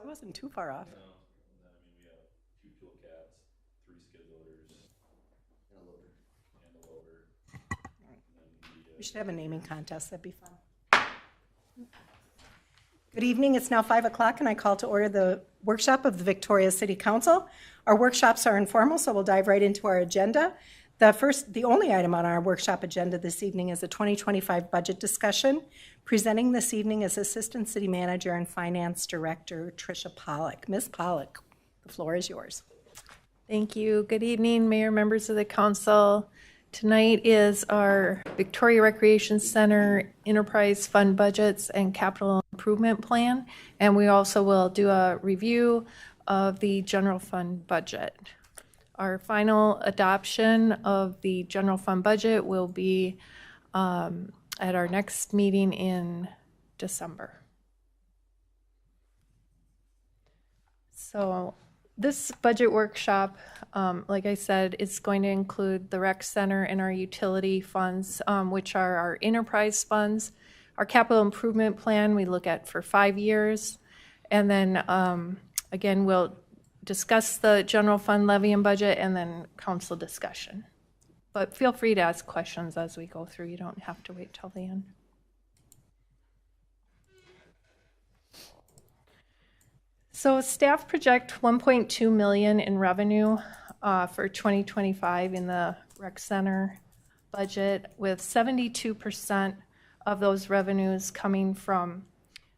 I wasn't too far off. No, I mean, we have 2 tool cats, 3 skid loaders, And a loader. and a loader. We should have a naming contest, that'd be fun. Good evening, it's now 5 o'clock and I call to order the workshop of the Victoria City Council. Our workshops are informal, so we'll dive right into our agenda. The only item on our workshop agenda this evening is a 2025 budget discussion. Presenting this evening is Assistant City Manager and Finance Director Tricia Pollock. Ms. Pollock, the floor is yours. Thank you. Good evening, Mayor, members of the council. Tonight is our Victoria Recreation Center Enterprise Fund Budgets and Capital Improvement Plan, and we also will do a review of the general fund budget. Our final adoption of the general fund budget will be at our next meeting in December. So this budget workshop, like I said, is going to include the rec center and our utility funds, which are our enterprise funds. Our capital improvement plan we look at for 5 years. And then again, we'll discuss the general fund levy and budget and then council discussion. But feel free to ask questions as we go through. You don't have to wait till the end. So staff project 1.2 million in revenue for 2025 in the rec center budget, with 72% of those revenues coming from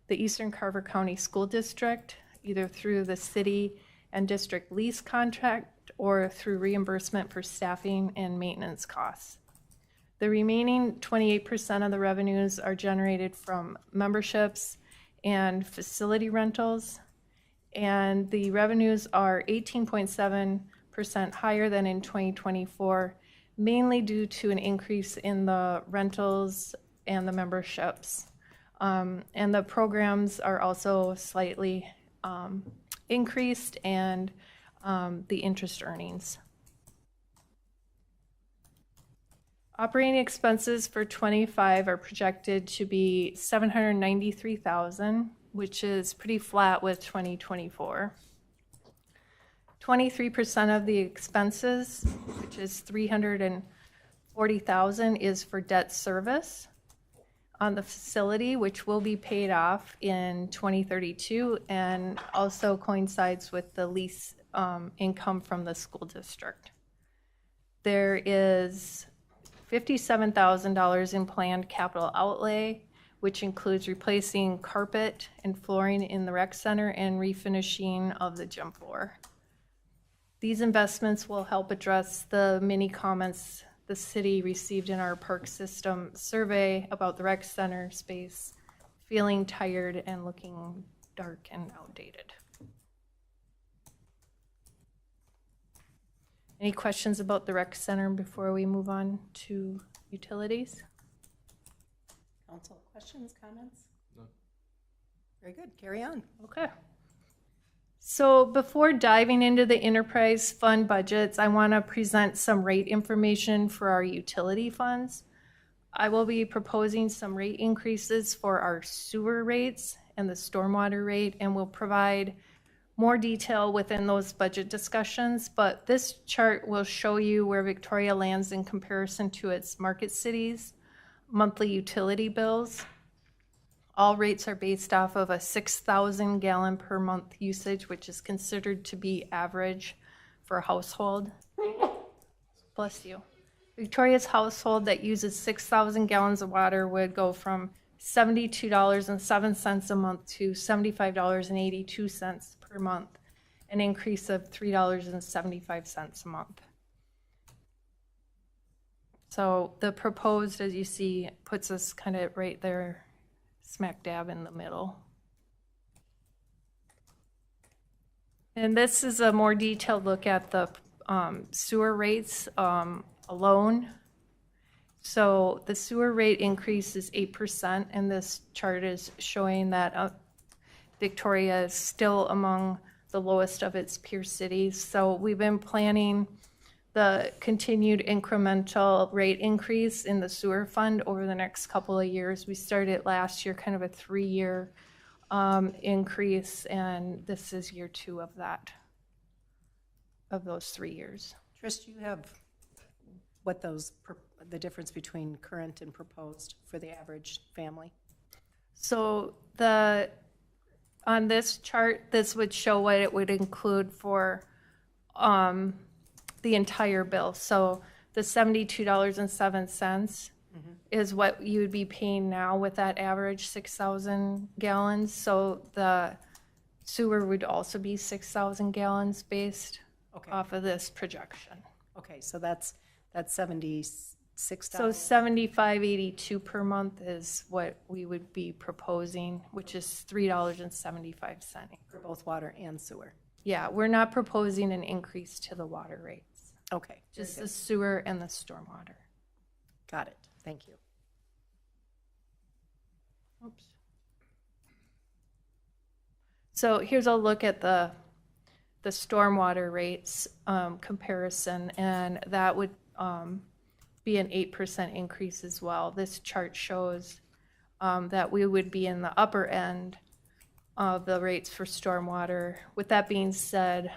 the Eastern Carver County School District, either through the city and district lease contract or through reimbursement for staffing and maintenance costs. The remaining 28% of the revenues are generated from memberships and facility rentals, and the revenues are 18.7% higher than in 2024, mainly due to an increase in the rentals and the memberships. And the programs are also slightly increased, and the interest earnings. Operating expenses for 25 are projected to be $793,000, which is pretty flat with 2024. 23% of the expenses, which is $340,000, is for debt service on the facility, which will be paid off in 2032 and also coincides with the lease income from the school district. There is $57,000 in planned capital outlay, which includes replacing carpet and flooring in the rec center and refinishing of the gym floor. These investments will help address the many comments the city received in our park system survey about the rec center space feeling tired and looking dark and outdated. Any questions about the rec center before we move on to utilities? Council, questions, comments? No. Very good, carry on. Okay. So before diving into the enterprise fund budgets, I want to present some rate information for our utility funds. I will be proposing some rate increases for our sewer rates and the stormwater rate, and will provide more detail within those budget discussions. But this chart will show you where Victoria lands in comparison to its market cities' monthly utility bills. All rates are based off of a 6,000 gallon per month usage, which is considered to be average for a household. Bless you. Victoria's household that uses 6,000 gallons of water would go from $72.07 a month to $75.82 per month, an increase of $3.75 a month. So the proposed, as you see, puts us kind of right there, smack dab in the middle. And this is a more detailed look at the sewer rates alone. So the sewer rate increase is 8%, and this chart is showing that Victoria is still among the lowest of its peer cities. So we've been planning the continued incremental rate increase in the sewer fund over the next couple of years. We started last year kind of a 3-year increase, and this is year 2 of that, of those 3 years. Trish, do you have what the difference between current and proposed for the average family? So on this chart, this would show what it would include for the entire bill. So the $72.07 is what you would be paying now with that average 6,000 gallons. So the sewer would also be 6,000 gallons based off of this projection. Okay, so that's $76. So $75.82 per month is what we would be proposing, which is $3.75. For both water and sewer. Yeah, we're not proposing an increase to the water rates, Okay, just the sewer and the stormwater. got it. Thank you. Oops. So here's a look at the stormwater rates comparison, and that would be an 8% increase as well. This chart shows that we would be in the upper end of the rates for stormwater. With that being said,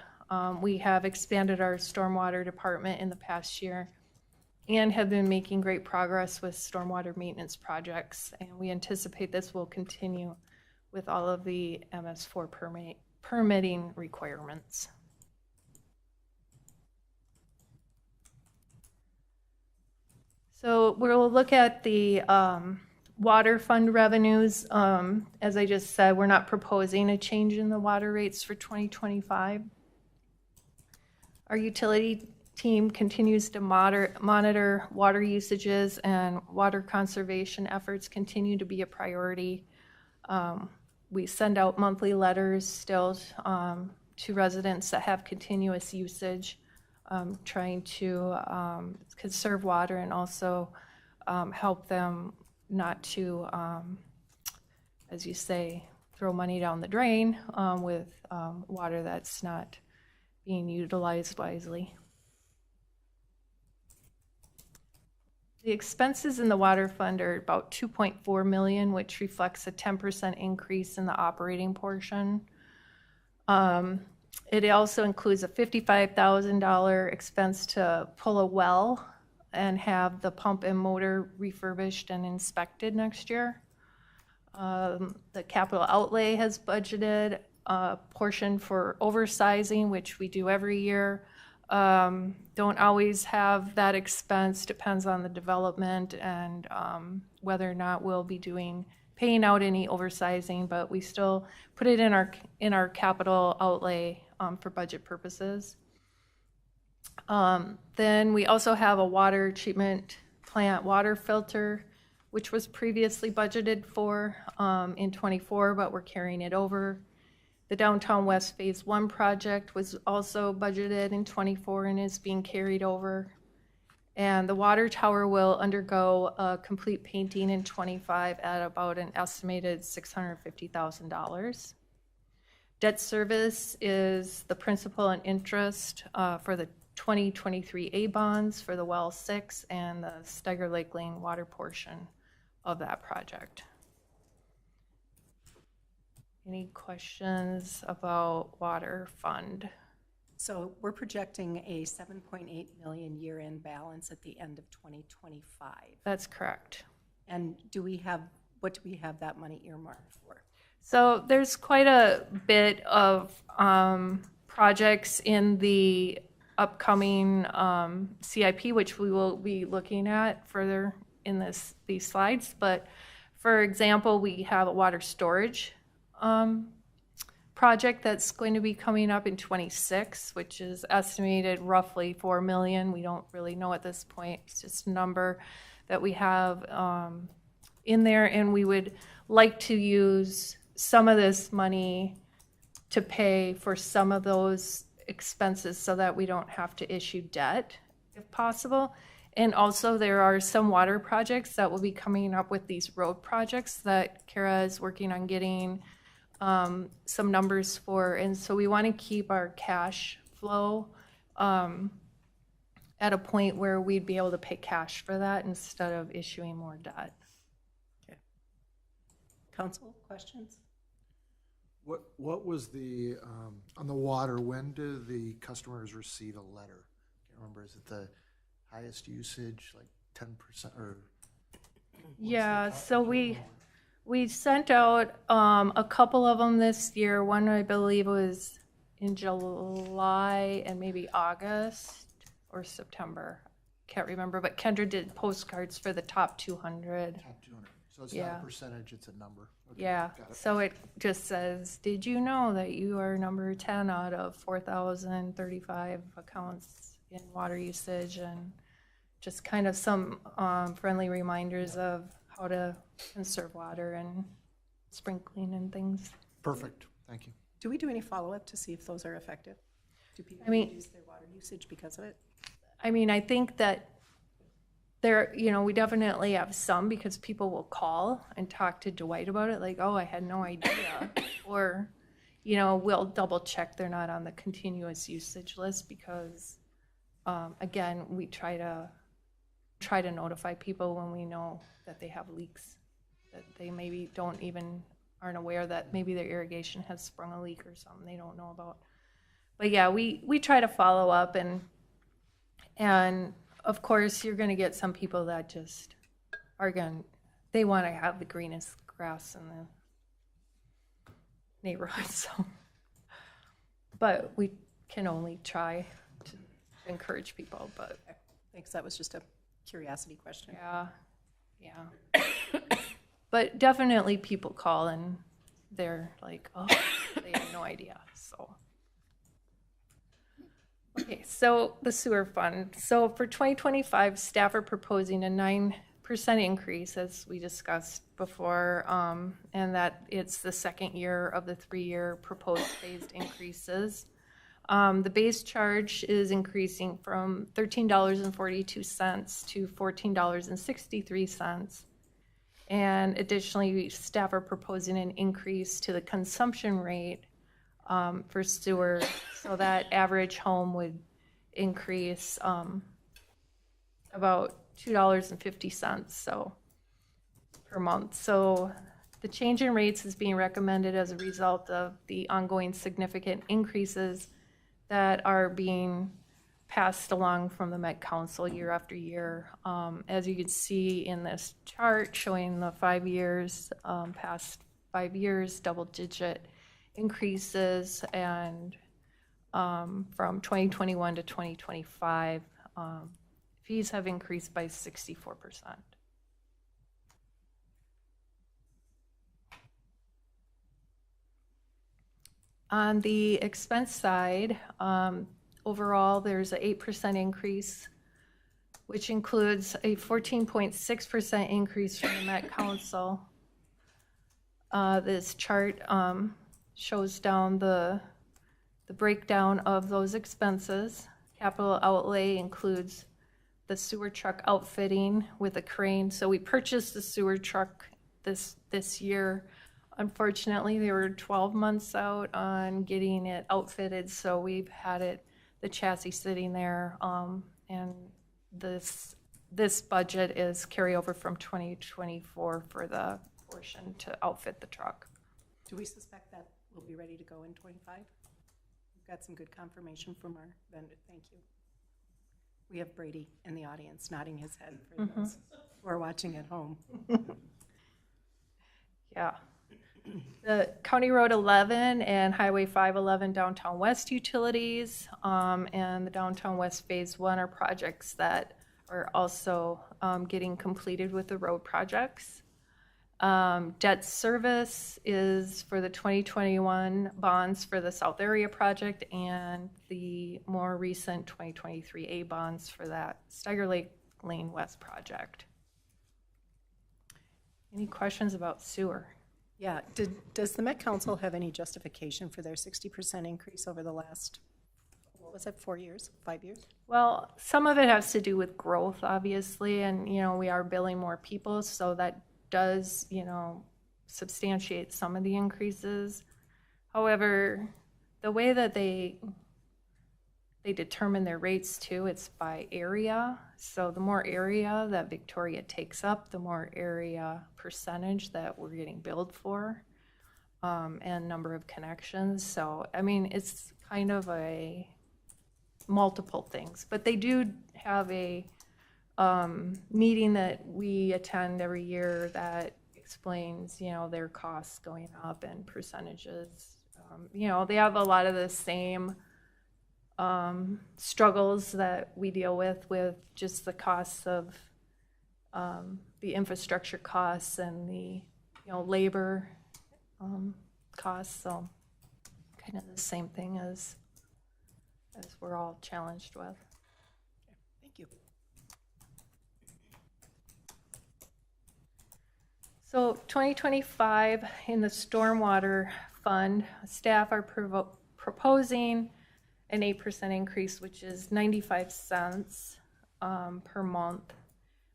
we have expanded our stormwater department in the past year and have been making great progress with stormwater maintenance projects, and we anticipate this will continue with all of the MS4 permitting requirements. So we'll look at the water fund revenues. As I just said, we're not proposing a change in the water rates for 2025. Our utility team continues to monitor water usages, and water conservation efforts continue to be a priority. We send out monthly letters still to residents that have continuous usage, trying to conserve water and also help them not to, as you say, throw money down the drain with water that's not being utilized wisely. The expenses in the water fund are about $2.4 million, which reflects a 10% increase in the operating portion. It also includes a $55,000 expense to pull a well and have the pump and motor refurbished and inspected next year. The capital outlay has budgeted a portion for oversizing, which we do every year. Don't always have that expense, depends on the development and whether or not we'll be paying out any oversizing, but we still put it in our capital outlay for budget purposes. Then we also have a water treatment plant water filter, which was previously budgeted for in '24, but we're carrying it over. The Downtown West Phase 1 project was also budgeted in '24 and is being carried over. And the water tower will undergo a complete painting in '25 at about an estimated $650,000. Debt service is the principal and interest for the 2023 A bonds for the Well 6 and the Steiger Lake Lane water portion of that project. Any questions about water fund? So we're projecting a $7.8 million year-end balance at the end of 2025. That's correct. And what do we have that money earmarked for? So there's quite a bit of projects in the upcoming CIP, which we will be looking at further in these slides. But for example, we have a water storage project that's going to be coming up in '26, which is estimated roughly $4 million. We don't really know at this point. It's just a number that we have in there, and we would like to use some of this money to pay for some of those expenses so that we don't have to issue debt if possible. And also there are some water projects that will be coming up with these road projects that Kara is working on getting some numbers for, and so we want to keep our cash flow at a point where we'd be able to pay cash for that instead of issuing more debt. Okay. Council, questions? What was the, on the water, when do the customers receive a letter? Can't remember, is it the highest usage, like 10% or? Yeah, so we sent out a couple of them this year. One I believe was in July and maybe August or September. Can't remember, but Kendra did postcards for the top 200. Top 200. So it's Yeah. not a percentage, it's a number. Okay, Yeah, got it. so it just says, did you know that you are number 10 out of 4,035 accounts in water usage, and just kind of some friendly reminders of how to conserve water and sprinkling and things. Perfect, thank you. Do we do any follow-up to see if those are effective? Do people I mean- reduce their water usage because of it? I mean, I think that there, we definitely have some, because people will call and talk to Dwight about it, like, oh, I had no idea. Or, we'll double check they're not on the continuous usage list, because, again, we try to notify people when we know that they have leaks, that they maybe aren't aware that maybe their irrigation has sprung a leak or something they don't know about. But yeah, we try to follow up, and of course, you're going to get some people that just they want to have the greenest grass in the neighborhood. So, but we can only try to encourage people. But Thanks, that was just a curiosity question. yeah. But definitely people call and they're like, oh, they have no idea. So. Okay, so the sewer fund. So for 2025, staff are proposing a 9% increase, as we discussed before, and that it's the second year of the 3-year proposed phased increases. The base charge is increasing from $13.42 to $14.63. And additionally, staff are proposing an increase to the consumption rate for sewer, so that average home would increase about $2.50 per month. So the change in rates is being recommended as a result of the ongoing significant increases that are being passed along from the Met Council year after year. As you can see in this chart showing the 5 years, past 5 years, double-digit increases, and from 2021 to 2025, fees have increased by 64%. On the expense side, overall, there's an 8% increase, which includes a 14.6% increase from the Met Council. This chart shows down the breakdown of those expenses. Capital outlay includes the sewer truck outfitting with a crane. So we purchased the sewer truck this year. Unfortunately, they were 12 months out on getting it outfitted, so we've had the chassis sitting there, and this budget is carryover from 2024 for the portion to outfit the truck. Do we suspect that we'll be ready to go in 25? We've got some good confirmation from our vendor. Thank you. We have Brady in the audience nodding his head for those who are watching at home. Yeah. The County Road 11 and Highway 511 Downtown West utilities and the Downtown West Phase 1 are projects that are also getting completed with the road projects. Debt service is for the 2021 bonds for the South Area project and the more recent 2023 A bonds for that Steiger Lake Lane West project. Any questions about sewer? Yeah, does the Met Council have any justification for their 60% increase over the last, what was it, 4 years, 5 years? Well, some of it has to do with growth, obviously, and, we are billing more people, so that does, substantiate some of the increases. However, the way that they determine their rates too, it's by area. So the more area that Victoria takes up, the more area percentage that we're getting billed for. and number of connections. So, I mean, it's kind of a multiple things, but they do have a meeting that we attend every year that explains, you know, their costs going up and percentages. You know, they have a lot of the same struggles that we deal with just the costs of the infrastructure costs and the, you know, labor costs. So kind of the same thing as we're all challenged with. Thank you. So 2025 in the Stormwater Fund, staff are proposing an 8% increase, which is 95 cents per month,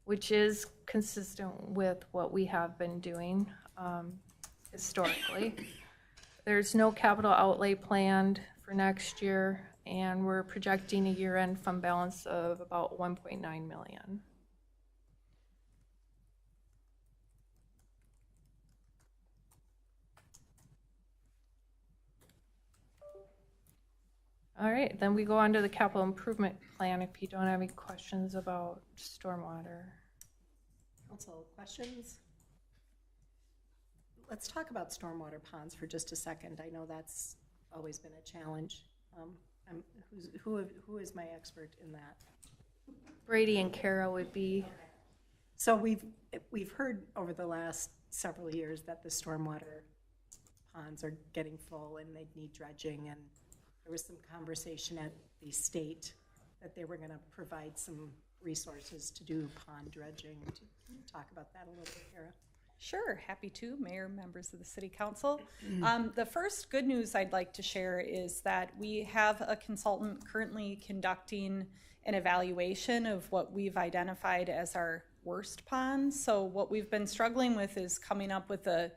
which is consistent with what we have been doing historically. There's no capital outlay planned for next year, and we're projecting a year-end fund balance of about 1.9 million. All right, then we go on to the capital improvement plan if you don't have any questions about stormwater. Council, questions? Let's talk about stormwater ponds for just a second. I know that's always been a challenge. Who is my expert in that? Brady and Kara would be. So we've heard over the last several years that the stormwater ponds are getting full and they need dredging, and there was some conversation at the state that they were going to provide some resources to do pond dredging. Can you talk about that a little bit, Kara? Sure, happy to, Mayor, members of the City Council. The first good news I'd like to share is that we have a consultant currently conducting an evaluation of what we've identified as our worst ponds. So what we've been struggling with is coming up with a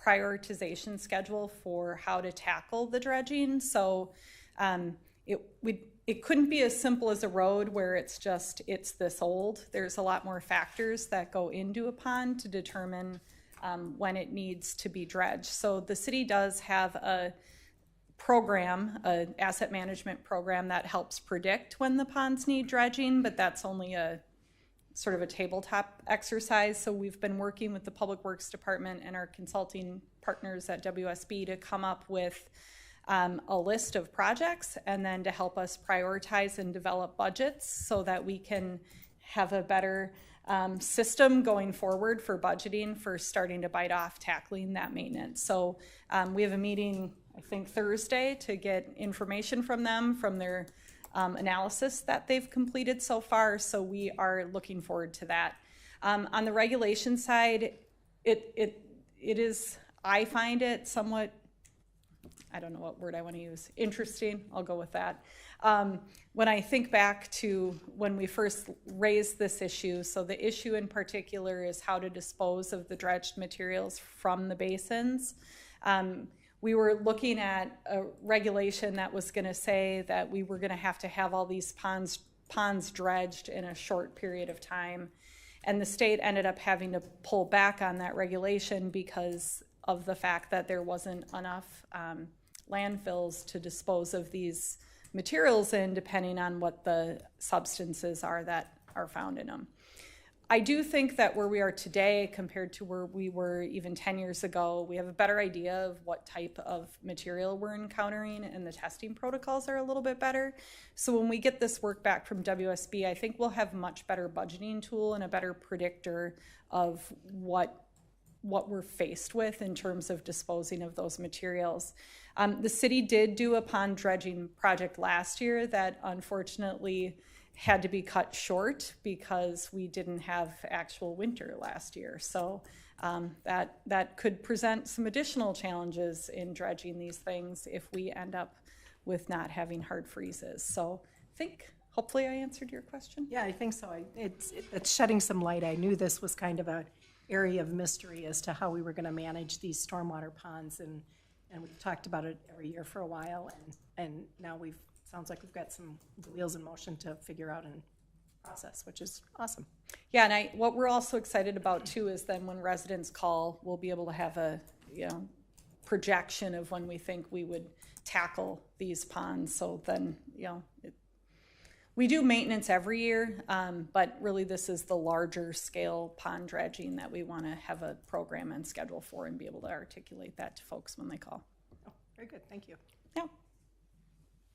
prioritization schedule for how to tackle the dredging. So it couldn't be as simple as a road where it's this old. There's a lot more factors that go into a pond to determine when it needs to be dredged. So the city does have a program, an asset management program that helps predict when the ponds need dredging, but that's only a sort of a tabletop exercise. So we've been working with the Public Works Department and our consulting partners at WSB to come up with a list of projects and then to help us prioritize and develop budgets so that we can have a better system going forward for budgeting for starting to bite off tackling that maintenance. So we have a meeting, I think Thursday, to get information from them from their analysis that they've completed so far. So we are looking forward to that. On the regulation side, it is, I find it somewhat, I don't know what word I want to use, interesting, I'll go with that. When I think back to when we first raised this issue, so the issue in particular is how to dispose of the dredged materials from the basins. We were looking at a regulation that was going to say that we were going to have all these ponds dredged in a short period of time. And the state ended up having to pull back on that regulation because of the fact that there wasn't enough landfills to dispose of these materials in, depending on what the substances are that are found in them. I do think that where we are today compared to where we were even 10 years ago, we have a better idea of what type of material we're encountering, and the testing protocols are a little bit better. So when we get this work back from WSB, I think we'll have a much better budgeting tool and a better predictor of what we're faced with in terms of disposing of those materials. The city did do a pond dredging project last year that unfortunately had to be cut short because we didn't have actual winter last year. So that could present some additional challenges in dredging these things if we end up with not having hard freezes. So I think hopefully I answered your question. Yeah, I think so. It's shedding some light. I knew this was kind of an area of mystery as to how we were going to manage these stormwater ponds, and we've talked about it every year for a while, and now sounds like we've got some wheels in motion to figure out and process, which is awesome. Yeah, and what we're also excited about too is then when residents call, we'll be able to have a projection of when we think we would tackle these ponds. So then, we do maintenance every year, but really this is the larger scale pond dredging that we want to have a program and schedule for and be able to articulate that to folks when they call. Oh, very good, thank you. Yeah.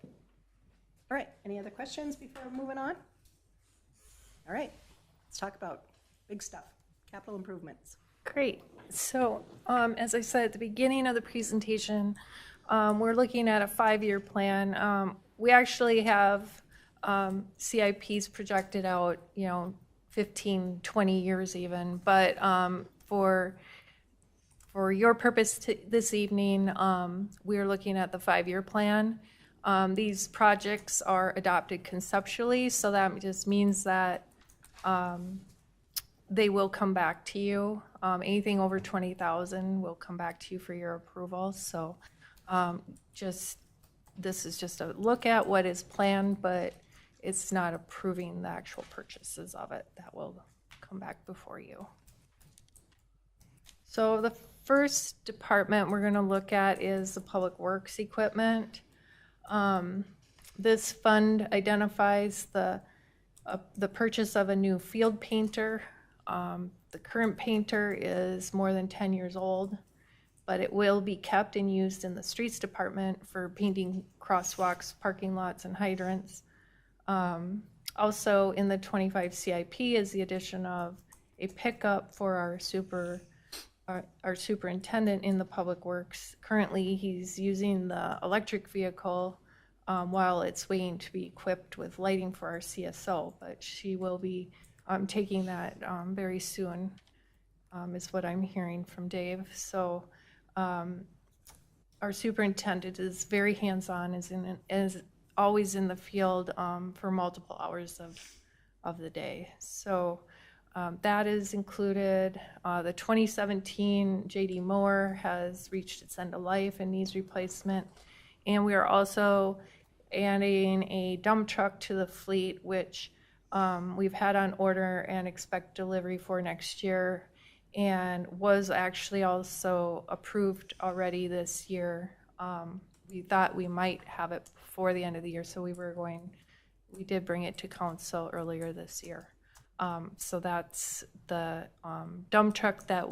All right, any other questions before moving on? All right, let's talk about big stuff, capital improvements. Great. So as I said at the beginning of the presentation, we're looking at a 5-year plan. We actually have CIPs projected out, 15, 20 years even. But for your purpose this evening, we're looking at the 5-year plan. These projects are adopted conceptually, so that just means that they will come back to you. Anything over 20,000 will come back to you for your approval. So this is just a look at what is planned, but it's not approving the actual purchases of it. That will come back before you. So the first department we're going to look at is the public works equipment. This fund identifies the purchase of a new field painter. The current painter is more than 10 years old, but it will be kept and used in the streets department for painting crosswalks, parking lots, and hydrants. Also in the 25 CIP is the addition of a pickup for our superintendent in the public works. Currently he's using the electric vehicle while it's waiting to be equipped with lighting for our CSO, but she will be taking that very soon, is what I'm hearing from Dave. So our superintendent is very hands-on, is always in the field for multiple hours of the day. So that is included. The 2017 JD mower has reached its end of life and needs replacement. And we are also adding a dump truck to the fleet, which we've had on order and expect delivery for next year, and was actually also approved already this year. We thought we might have it before the end of the year, so we did bring it to council earlier this year. So that's the dump truck that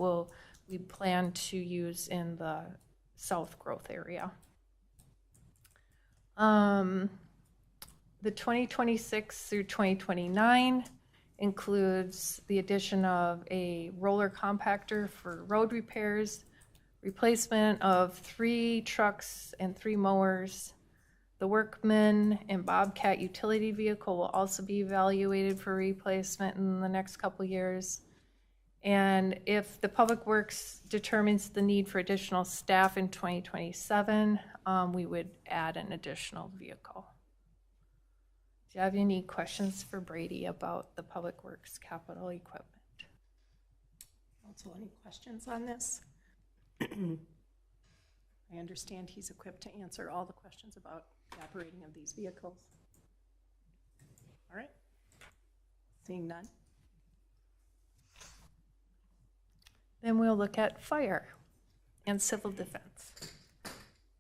we plan to use in the south growth area. The 2026 through 2029 includes the addition of a roller compactor for road repairs, replacement of 3 trucks and 3 mowers. The Workman and Bobcat utility vehicle will also be evaluated for replacement in the next couple years. And if the Public Works determines the need for additional staff in 2027, we would add an additional vehicle. Do you have any questions for Brady about the Public Works capital equipment? Council, any questions on this? I understand he's equipped to answer all the questions about the operating of these vehicles. All right. Seeing none. Then we'll look at fire and civil defense.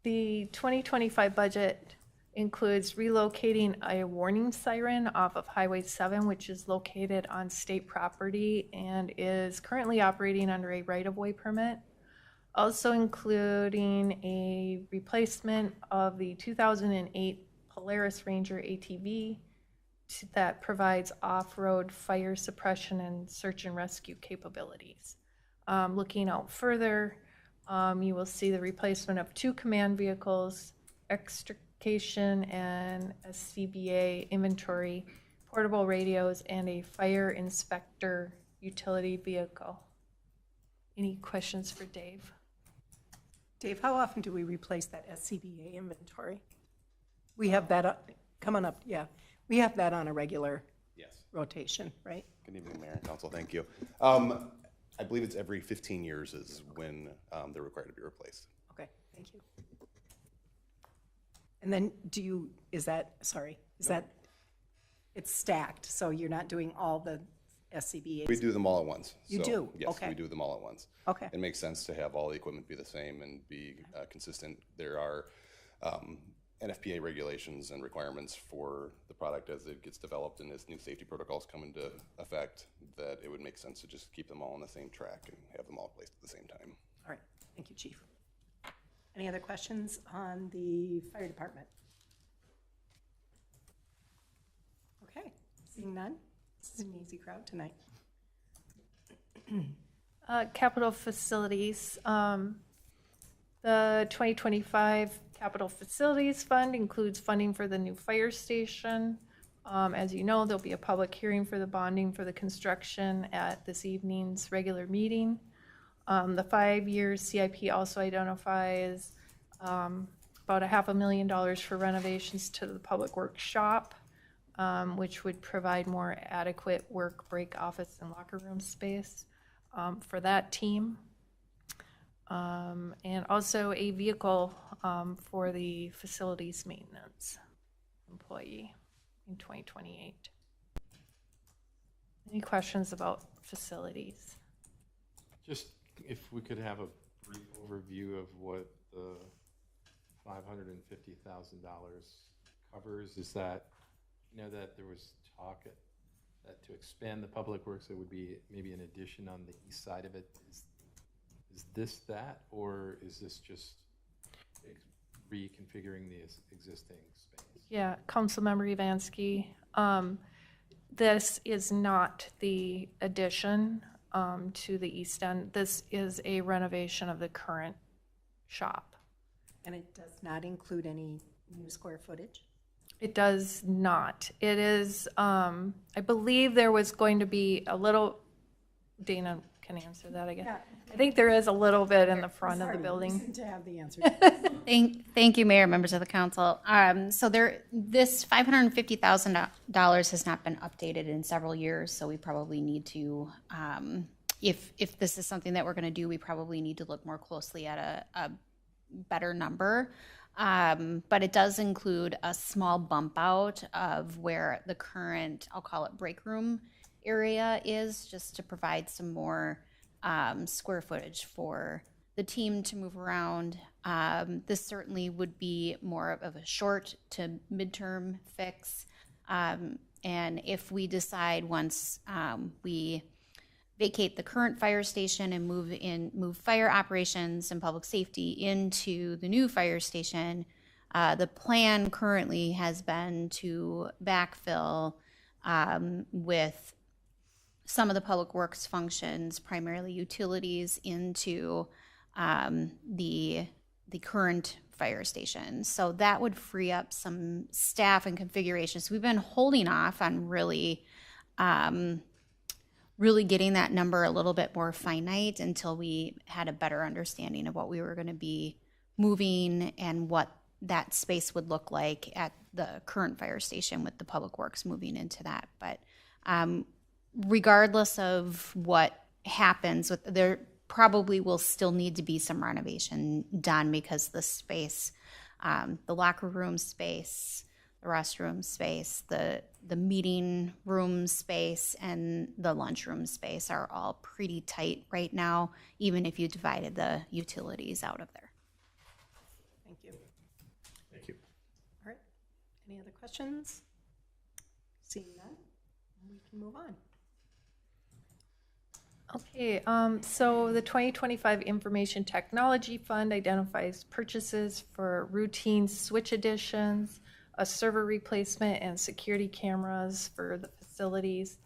The 2025 budget includes relocating a warning siren off of Highway 7, which is located on state property and is currently operating under a right-of-way permit. Also including a replacement of the 2008 Polaris Ranger ATV that provides off-road fire suppression and search and rescue capabilities. Looking out further, you will see the replacement of 2 command vehicles, extrication and a CBA inventory, portable radios, and a fire inspector utility vehicle. Any questions for Dave? Dave, how often do we replace that SCBA inventory? We have that coming up, yeah. We have that on a regular rotation, right? Good evening, Mayor and Council. Thank you. I believe it's every 15 years is when they're required to be replaced. Okay, thank you. And then it's stacked, so you're not doing all the SCBA? We do them all at once. You So, do? Yes, Okay. we do them all at once. Okay. It makes sense to have all the equipment be the same and be consistent. There are NFPA regulations and requirements for the product as it gets developed and as new safety protocols come into effect, that it would make sense to just keep them all on the same track and have them all placed at the same time. All right, thank you, Chief. Any other questions on the fire department? Okay, seeing none, this is an easy crowd tonight. Capital facilities. The 2025 Capital Facilities Fund includes funding for the new fire station. As you know, there'll be a public hearing for the bonding for the construction at this evening's regular meeting. The 5-year CIP also identifies about $500,000 for renovations to the public workshop, which would provide more adequate work, break, office, and locker room space for that team. And also a vehicle for the facilities maintenance employee in 2028. Any questions about facilities? Just if we could have a brief overview of what the $550,000 covers. Is that, that there was talk that to expand the public works, it would be maybe an addition on the east side of it. Is this that, or is this just reconfiguring the existing space? Yeah, Councilmember Evansky, this is not the addition to the east end. This is a renovation of the current shop. And it does not include any new square footage? It does not. It is, I believe there was going to be a little, Dana can answer that again. Yeah. I think there is a little bit in the front of the Sorry, building. listen to have the answer. Thank you, Mayor, members of the council. So this $550,000 has not been updated in several years, so we probably need to, if this is something that we're going to do, we probably need to look more closely at a better number. But it does include a small bump out of where the current, I'll call it break room area is, just to provide some more square footage for the team to move around. This certainly would be more of a short to midterm fix. And if we decide once we vacate the current fire station and move fire operations and public safety into the new fire station, the plan currently has been to backfill with some of the public works functions, primarily utilities, into the current fire station. So that would free up some staff and configurations. We've been holding off on really getting that number a little bit more finite until we had a better understanding of what we were going to be moving and what that space would look like at the current fire station with the public works moving into that. But regardless of what happens, there probably will still need to be some renovation done, because the space, the locker room space, the restroom space, the meeting room space, and the lunchroom space are all pretty tight right now, even if you divided the utilities out of there. Thank you. Thank you. All right, any other questions? Seeing none, we can move on. Okay, so the 2025 Information Technology Fund identifies purchases for routine switch additions, a server replacement, and security cameras for the facilities.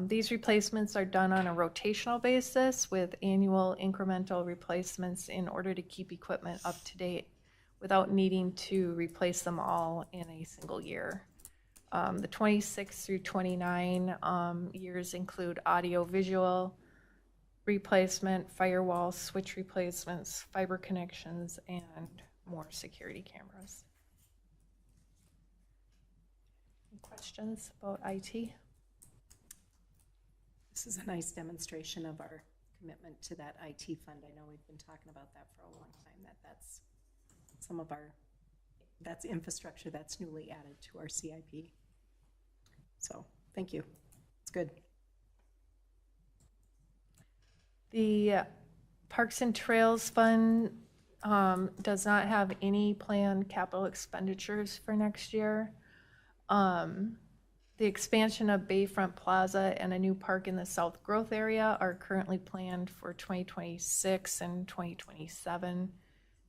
These replacements are done on a rotational basis with annual incremental replacements in order to keep equipment up to date without needing to replace them all in a single year. The 26 through 29 years include audio-visual replacement, firewall switch replacements, fiber connections, and more security cameras. Any questions about IT? This is a nice demonstration of our commitment to that IT fund. I know we've been talking about that for a long time, that's some of our, that's infrastructure that's newly added to our CIP. So, thank you. It's good. The Parks and Trails Fund does not have any planned capital expenditures for next year. The expansion of Bayfront Plaza and a new park in the South Growth area are currently planned for 2026 and 2027.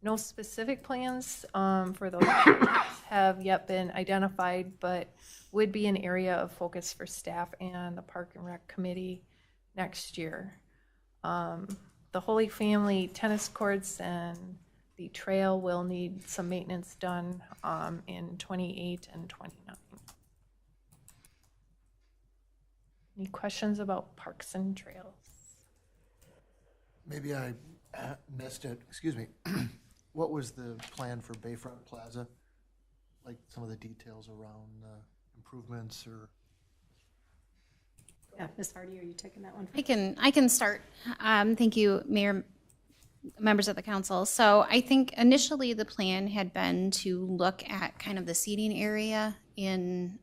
No specific plans for those projects have yet been identified, but would be an area of focus for staff and the Park and Rec Committee next year. The Holy Family tennis courts and the trail will need some maintenance done in 28 and 29. Any questions about parks and trails? Maybe I missed it, excuse me. What was the plan for Bayfront Plaza? Like some of the details around improvements or? Yeah, Ms. Hardy, are you taking that one? I can start. Thank you, Mayor, members of the council. So I think initially the plan had been to look at kind of the seating area in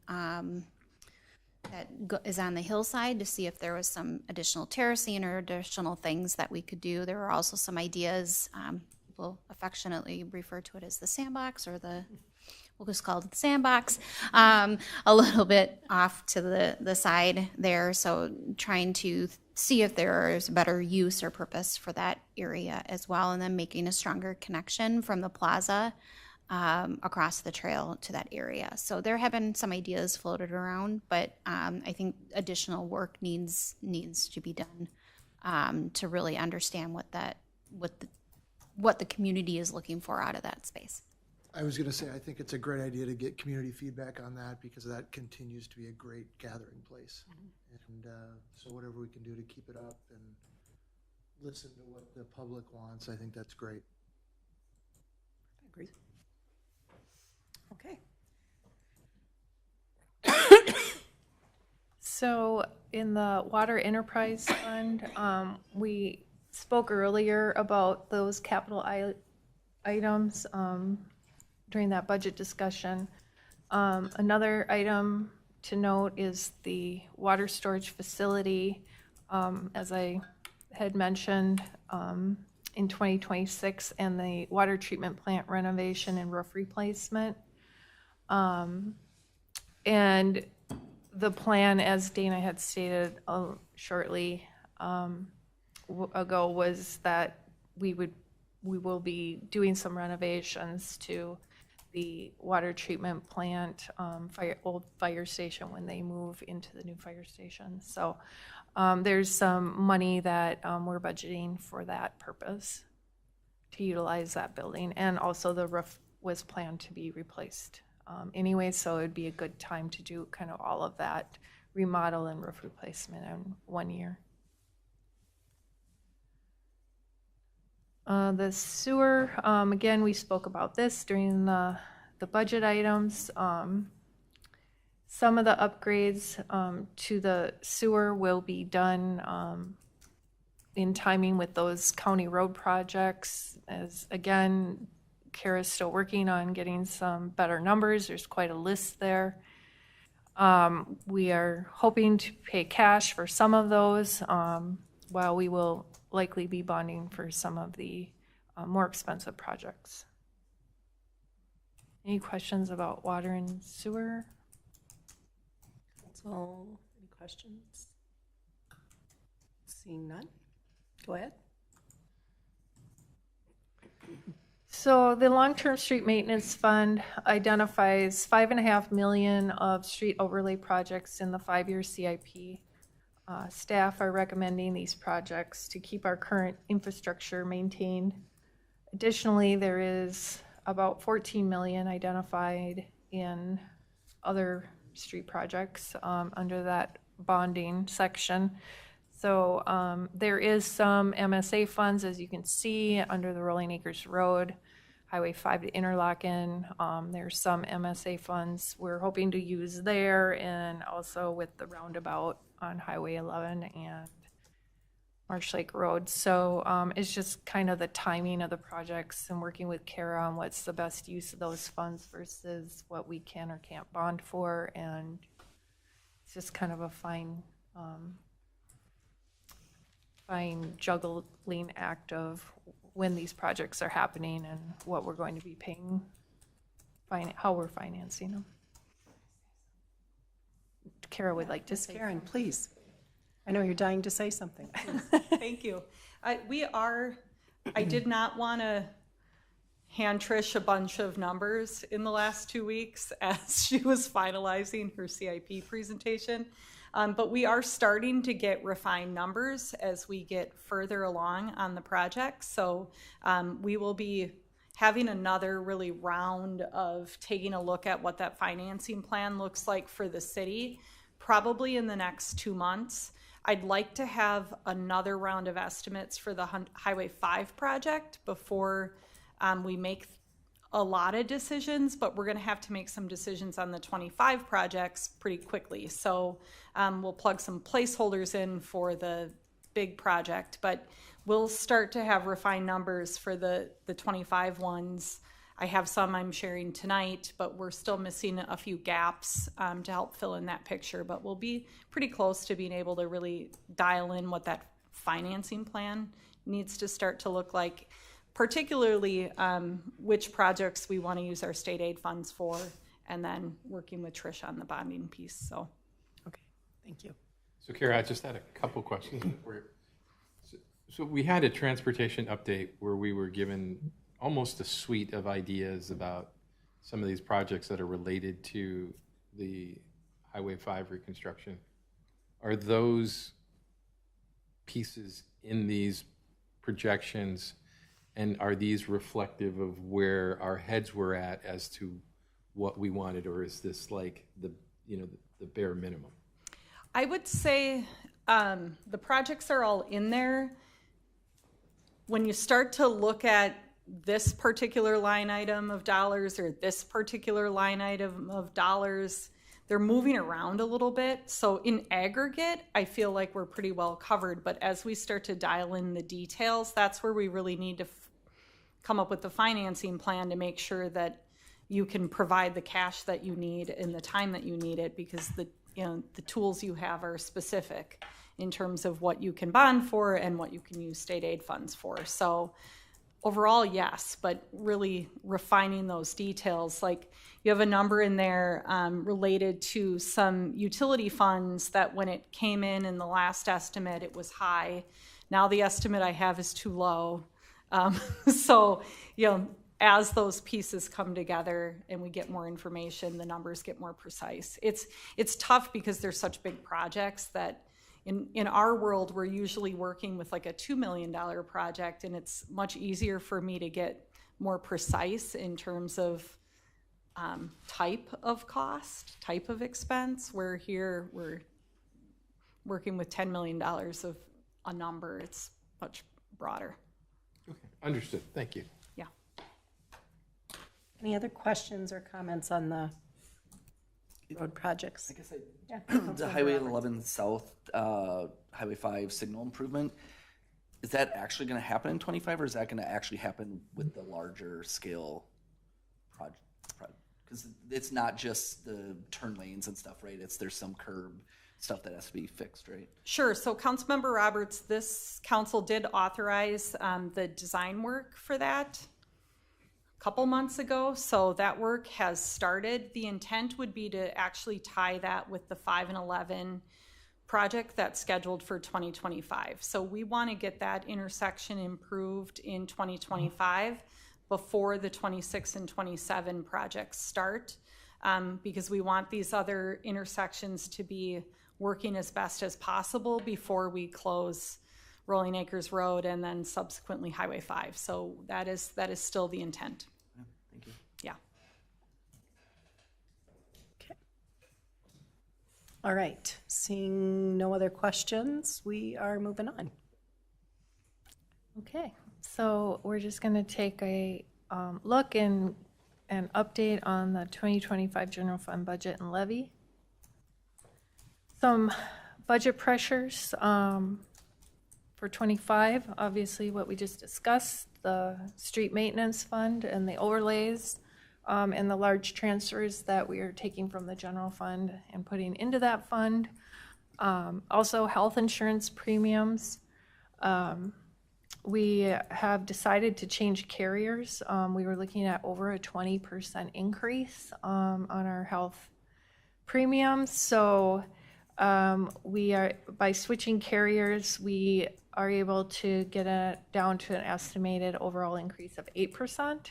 is on the hillside to see if there was some additional terracing or additional things that we could do. There were also some ideas. People affectionately refer to it as the sandbox, or we'll just call it the sandbox, a little bit off to the side there. So trying to see if there is better use or purpose for that area as well, and then making a stronger connection from the plaza across the trail to that area. So there have been some ideas floated around, but I think additional work needs to be done to really understand what the community is looking for out of that space. I was going to say, I think it's a great idea to get community feedback on that, because that continues to be a great gathering place. And so whatever we can do to keep it up and listen to what the public wants, I think that's great. Agree. Okay. So in the Water Enterprise Fund, we spoke earlier about those capital items during that budget discussion. Another item to note is the water storage facility. As I had mentioned, in 2026, and the water treatment plant renovation and roof replacement. And the plan, as Dana had stated shortly ago, was that we will be doing some renovations to the water treatment plant, old fire station, when they move into the new fire station. So there's some money that we're budgeting for that purpose, to utilize that building. And also the roof was planned to be replaced anyway, so it'd be a good time to do kind of all of that remodel and roof replacement in 1 year. The sewer, again, we spoke about this during the budget items. Some of the upgrades to the sewer will be done in timing with those county road projects. As again, Kara's still working on getting some better numbers. There's quite a list there. We are hoping to pay cash for some of those, while we will likely be bonding for some of the more expensive projects. Any questions about water and sewer? So, any questions? Seeing none, go ahead. So the long-term street maintenance fund identifies $5.5 million of street overlay projects in the 5-year CIP. Staff are recommending these projects to keep our current infrastructure maintained. Additionally, there is about $14 million identified in other street projects under that bonding section. So there is some MSA funds, as you can see, under the Rolling Acres Road, Highway 5 to Interlochen. There's some MSA funds we're hoping to use there, and also with the roundabout on Highway 11 and Marsh Lake Road. So it's just kind of the timing of the projects and working with Kara on what's the best use of those funds versus what we can or can't bond for. And it's just kind of a fine juggling act of when these projects are happening and what we're going to be paying, how we're financing them. Kara would like to say. Karen, please. I know you're dying to say something. Thank you. I did not want to hand Trish a bunch of numbers in the last 2 weeks as she was finalizing her CIP presentation. But we are starting to get refined numbers as we get further along on the project. So we will be having another really round of taking a look at what that financing plan looks like for the city, probably in the next 2 months. I'd like to have another round of estimates for the Highway 5 project before we make a lot of decisions, but we're going to have to make some decisions on the 25 projects pretty quickly. So we'll plug some placeholders in for the big project, but we'll start to have refined numbers for the 25 ones. I have some I'm sharing tonight, but we're still missing a few gaps to help fill in that picture. But we'll be pretty close to being able to really dial in what that financing plan needs to start to look like, particularly which projects we want to use our state aid funds for, and then working with Trish on the bonding piece. So, Okay, thank you. So Kara, I just had a couple questions. So we had a transportation update where we were given almost a suite of ideas about some of these projects that are related to the Highway 5 reconstruction. Are those pieces in these projections, and are these reflective of where our heads were at as to what we wanted, or is this like the bare minimum? I would say the projects are all in there. When you start to look at this particular line item of dollars or this particular line item of dollars, they're moving around a little bit. So in aggregate, I feel like we're pretty well covered. But as we start to dial in the details, that's where we really need to come up with the financing plan to make sure that you can provide the cash that you need in the time that you need it, because the tools you have are specific in terms of what you can bond for and what you can use state aid funds for. So overall, yes, but really refining those details. Like you have a number in there related to some utility funds that when it came in the last estimate, it was high. Now the estimate I have is too low. So, as those pieces come together and we get more information, the numbers get more precise. It's tough because there's such big projects that in our world, we're usually working with like a $2 million project, and it's much easier for me to get more precise in terms of type of cost, type of expense, where here we're working with $10 million of a number. It's much broader. Okay, understood. Thank you. Yeah. Any other questions or comments on the road projects? I guess Yeah. the Highway 11 South, Highway 5 signal improvement, is that actually going to happen in 25, or is that going to actually happen with the larger scale project? Because it's not just the turn lanes and stuff, right? There's some curb stuff that has to be fixed, right? Sure. So Councilmember Roberts, this council did authorize the design work for that a couple months ago. So that work has started. The intent would be to actually tie that with the 5 and 11 project that's scheduled for 2025. So we want to get that intersection improved in 2025 before the 26 and 27 projects start, because we want these other intersections to be working as best as possible before we close Rolling Acres Road and then subsequently Highway 5. So that is still the intent. Yeah, thank you. Yeah. Okay. All right. Seeing no other questions, we are moving on. Okay, so we're just going to take a look and an update on the 2025 general fund budget and levy. Some budget pressures for 25, obviously what we just discussed, the street maintenance fund and the overlays, and the large transfers that we are taking from the general fund and putting into that fund. Also health insurance premiums. We have decided to change carriers. We were looking at over a 20% increase on our health premiums. So by switching carriers, we are able to get it down to an estimated overall increase of 8%.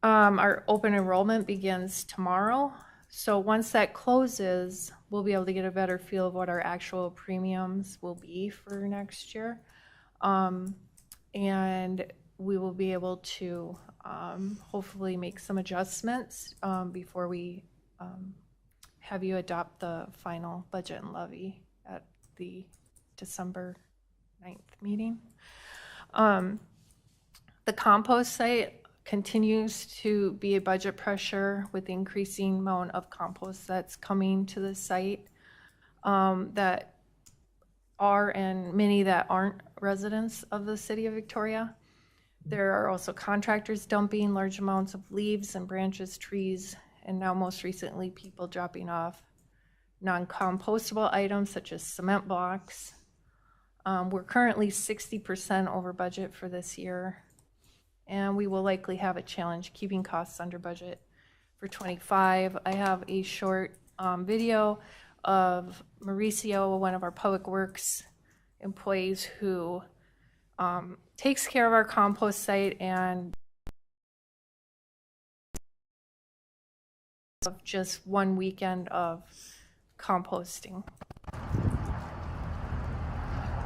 Our open enrollment begins tomorrow. So once that closes, we'll be able to get a better feel of what our actual premiums will be for next year. And we will be able to hopefully make some adjustments before we have you adopt the final budget and levy at the December 9th meeting. The compost site continues to be a budget pressure with the increasing amount of compost that's coming to the site that are and many that aren't residents of the city of Victoria. There are also contractors dumping large amounts of leaves and branches, trees, and now most recently people dropping off non-compostable items such as cement blocks. We're currently 60% over budget for this year, and we will likely have a challenge keeping costs under budget for 25. I have a short video of Mauricio, one of our public works employees who takes care of our compost site and of just one weekend of composting.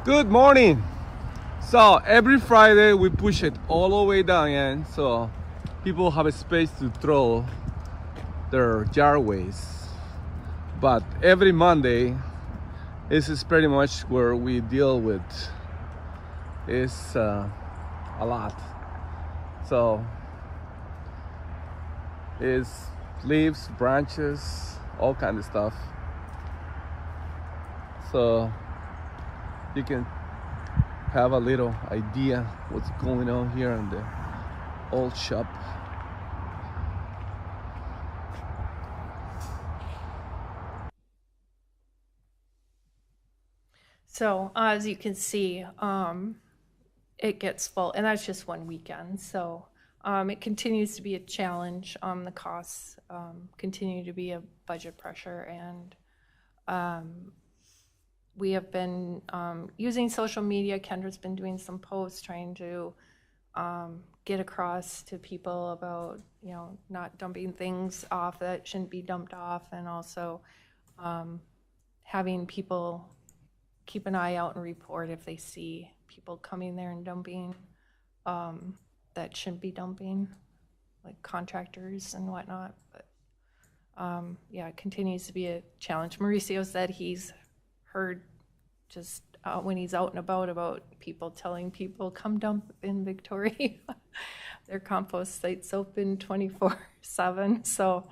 Good morning. So every Friday we push it all the way down and so people have a space to throw their jar waste. But every Monday, this is pretty much where we deal with is a lot. So it's leaves, branches, all kind of stuff. So you can have a little idea what's going on here in the old shop. So as you can see, it gets full, and that's just one weekend. So it continues to be a challenge. The costs continue to be a budget pressure, and we have been using social media. Kendra's been doing some posts trying to get across to people about, not dumping things off that shouldn't be dumped off, and also having people keep an eye out and report if they see people coming there and dumping that shouldn't be dumping, like contractors and whatnot. But yeah, it continues to be a challenge. Mauricio said he's heard just when he's out and about people telling people come dump in Victoria. Their compost site's open 24/7. So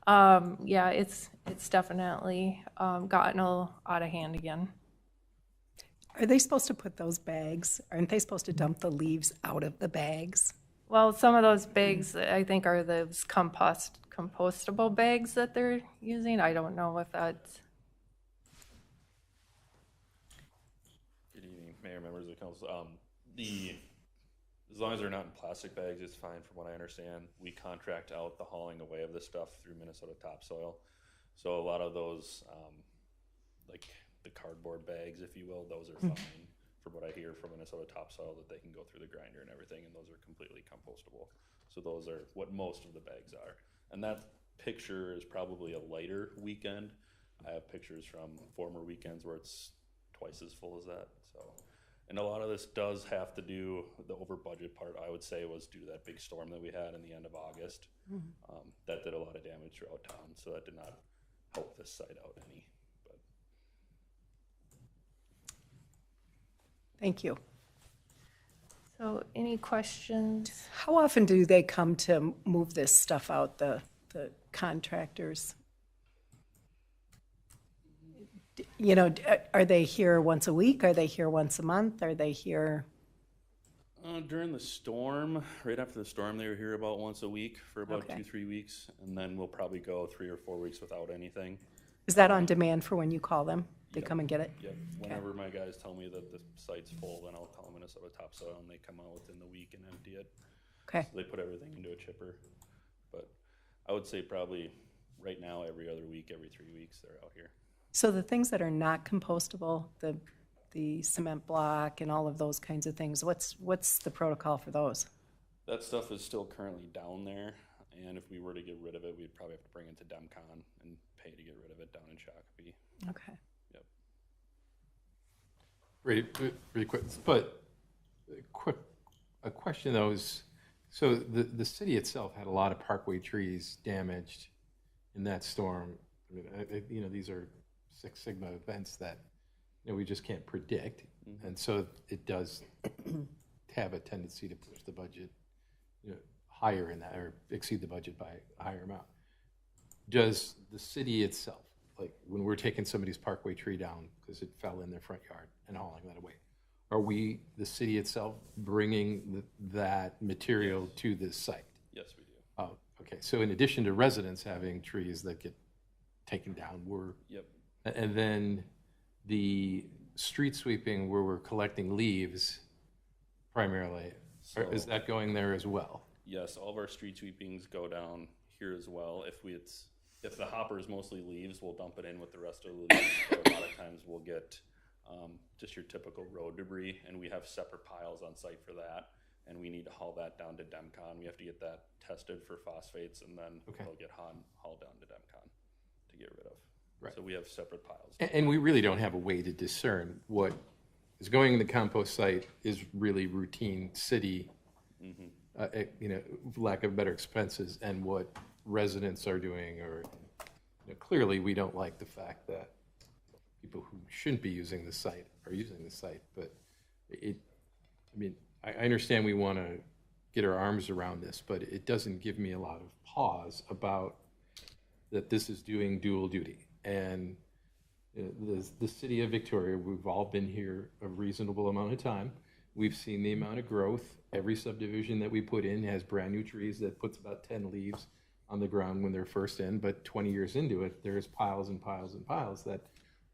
yeah, it's definitely gotten a little out of hand again. Are they supposed to put those bags, aren't they supposed to dump the leaves out of the bags? Well, some of those bags, I think, are those compostable bags that they're using. I don't know if that's... Good evening, Mayor, members of the council. As long as they're not in plastic bags, it's fine from what I understand. We contract out the hauling away of this stuff through Minnesota Topsoil. So a lot of those, like the cardboard bags, if you will, those are fine from what I hear from Minnesota Topsoil, that they can go through the grinder and everything, and those are completely compostable. So those are what most of the bags are. And that picture is probably a lighter weekend. I have pictures from former weekends where it's twice as full as that. So, and a lot of this does have to do, the over budget part, I would say, was due to that big storm that we had in the end of August. That did a lot of damage throughout town, so that did not help this site out any. Thank you. So any questions? How often do they come to move this stuff out, the contractors? Are they here once a week? Are they here once a month? Are they here? During the storm, right after the storm, they were here about once a week for about 2-3 weeks, and then we'll probably go 3 or 4 weeks without anything. Is that on demand for when you call them? They come and get it? Yep, whenever my guys tell me that the site's full, then I'll call Minnesota Topsoil and they come out within the week and empty it. Okay. So they put everything into a chipper. But I would say probably right now, every other week, every 3 weeks, they're out here. So the things that are not compostable, the cement block and all of those kinds of things, what's the protocol for those? That stuff is still currently down there, and if we were to get rid of it, we'd probably have to bring it to DEMCON and pay to get rid of it down in Shakopee. Okay. Yep. Really quick, but a question though is, so the city itself had a lot of parkway trees damaged in that storm. I mean, these are Six Sigma events that we just can't predict, and so it does have a tendency to push the budget higher in that, or exceed the budget by a higher amount. Does the city itself, like when we're taking somebody's parkway tree down because it fell in their front yard and hauling that away, are we, the city itself, bringing that material to this site? Yes, we do. Oh, okay. So in addition to residents having trees that get taken down, Yep. And then the street sweeping where we're collecting leaves primarily, is that going there as well? Yes, all of our street sweepings go down here as well. If the hopper is mostly leaves, we'll dump it in with the rest of the leaves. But a lot of times we'll get just your typical road debris, and we have separate piles on site for that. And we need to haul that down to DEMCON. We have to get that tested for phosphates, and then it'll get hauled down to DEMCON to get rid of. Right. So we have separate piles. And we really don't have a way to discern what is going in the compost site is really routine city, lack of better expenses, and what residents are doing. Or clearly, we don't like the fact that people who shouldn't be using the site are using the site. But I understand we want to get our arms around this, but it doesn't give me a lot of pause about that this is doing dual duty. And the city of Victoria, we've all been here a reasonable amount of time. We've seen the amount of growth. Every subdivision that we put in has brand new trees that puts about 10 leaves on the ground when they're first in, but 20 years into it, there's piles and piles and piles that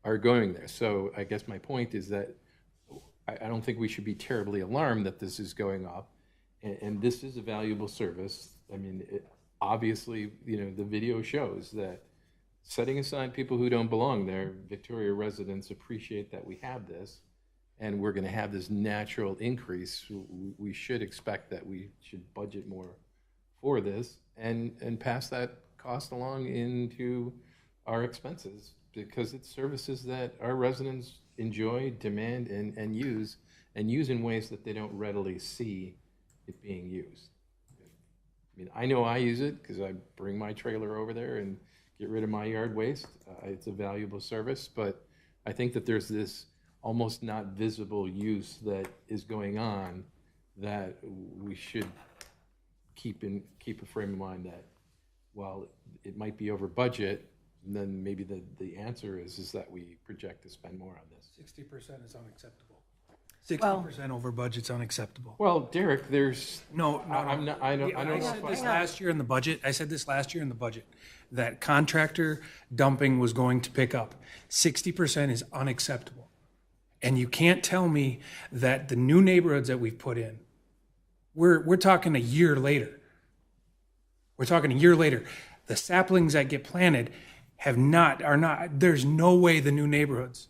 are going there. So I guess my point is that I don't think we should be terribly alarmed that this is going up. And this is a valuable service. I mean, obviously, the video shows that setting aside people who don't belong there, Victoria residents appreciate that we have this, and we're going to have this natural increase. We should expect that we should budget more for this and pass that cost along into our expenses, because it's services that our residents enjoy, demand, and use in ways that they don't readily see it being used. I mean, I know I use it because I bring my trailer over there and get rid of my yard waste. It's a valuable service, but I think that there's this almost not visible use that is going on that we should keep a frame of mind that while it might be over budget, then maybe the answer is that we project to spend more on this. 60% is unacceptable. 60% over budget's unacceptable. Well, Derek, there's No, I'm not. I don't. I said this last year in the budget. That contractor dumping was going to pick up. 60% is unacceptable. And you can't tell me that the new neighborhoods that we've put in, we're talking a year later. We're talking a year later. The saplings that get planted are not, there's no way the new neighborhoods.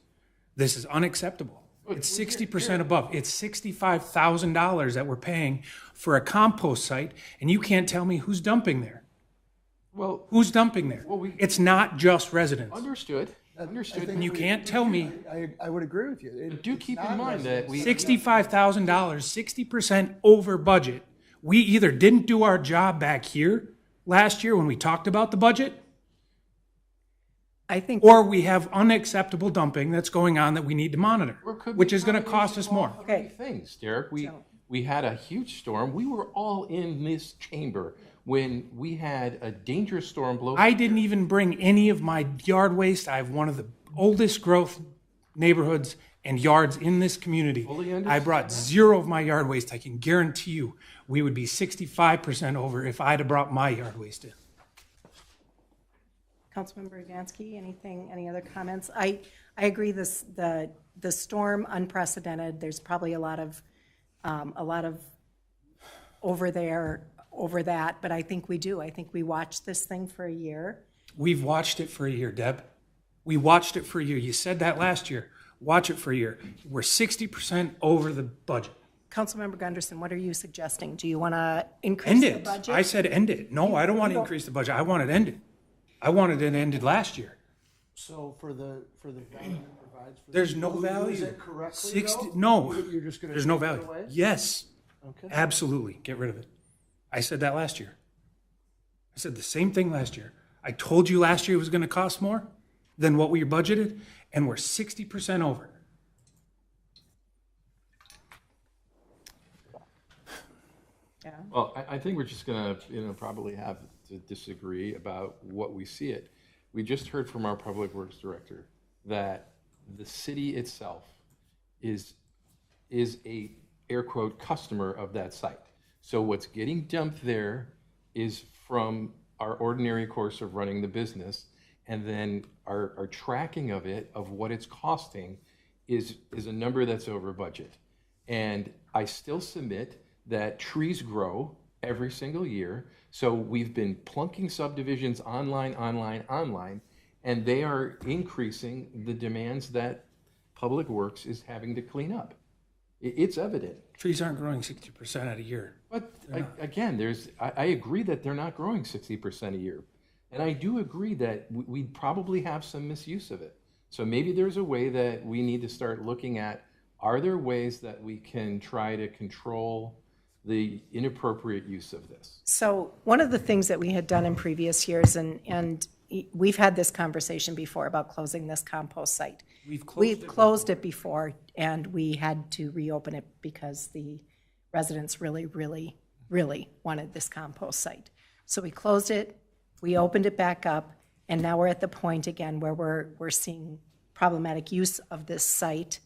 This is unacceptable. It's 60% above. It's $65,000 that we're paying for a compost site, and you can't tell me who's dumping there. Well, who's dumping there? It's not just residents. Understood. And you can't tell me. I would agree with you. Do keep in mind that we $65,000, 60% over budget. We either didn't do our job back here last year when we talked about the budget, or we have unacceptable dumping that's going on that we need to monitor, which is going to cost us more. Okay, things, Derek. We had a huge storm. We were all in this chamber when we had a dangerous storm blow. I didn't even bring any of my yard waste. I have one of the oldest growth neighborhoods and yards in this community. I brought zero of my yard waste. I can guarantee you we would be 65% over if I'd have brought my yard waste in. Councilmember Adamski, any other comments? I agree, the storm unprecedented, there's probably a lot of over that, but I think we watched this thing for a year. We've watched it for a year, Deb. We watched it for a year. You said that last year. Watch it for a year. We're 60% over the budget. Councilmember Gunderson, what are you suggesting? Do you want to increase End the it. budget? I said end it. No, I don't want to increase the budget. I want it ended. I wanted it ended last year. So for the value it provides for. There's no Use value. it correctly, 60, though? no, You're just gonna there's no take it value. away? Yes, Okay. absolutely. Get rid of it. I said that last year. I said the same thing last year. I told you last year it was going to cost more than what we budgeted, and we're 60% over. Yeah. Well, I think we're just gonna, probably have to disagree about what we see it. We just heard from our Public Works Director that the city itself is a, air quote, customer of that site. So what's getting dumped there is from our ordinary course of running the business, and then our tracking of it, of what it's costing, is a number that's over budget. And I still submit that trees grow every single year. So we've been plunking subdivisions online, and they are increasing the demands that Public Works is having to clean up. It's evident. Trees aren't growing 60% at a year. But again, I agree that they're not growing 60% a year. And I do agree that we probably have some misuse of it. So maybe there's a way that we need to start looking at, are there ways that we can try to control the inappropriate use of this? So one of the things that we had done in previous years, and we've had this conversation before about closing this compost site. We've closed it before, and we had to reopen it because the residents really, really, really wanted this compost site. So we closed it, we opened it back up, and now we're at the point again where we're seeing problematic use of this site.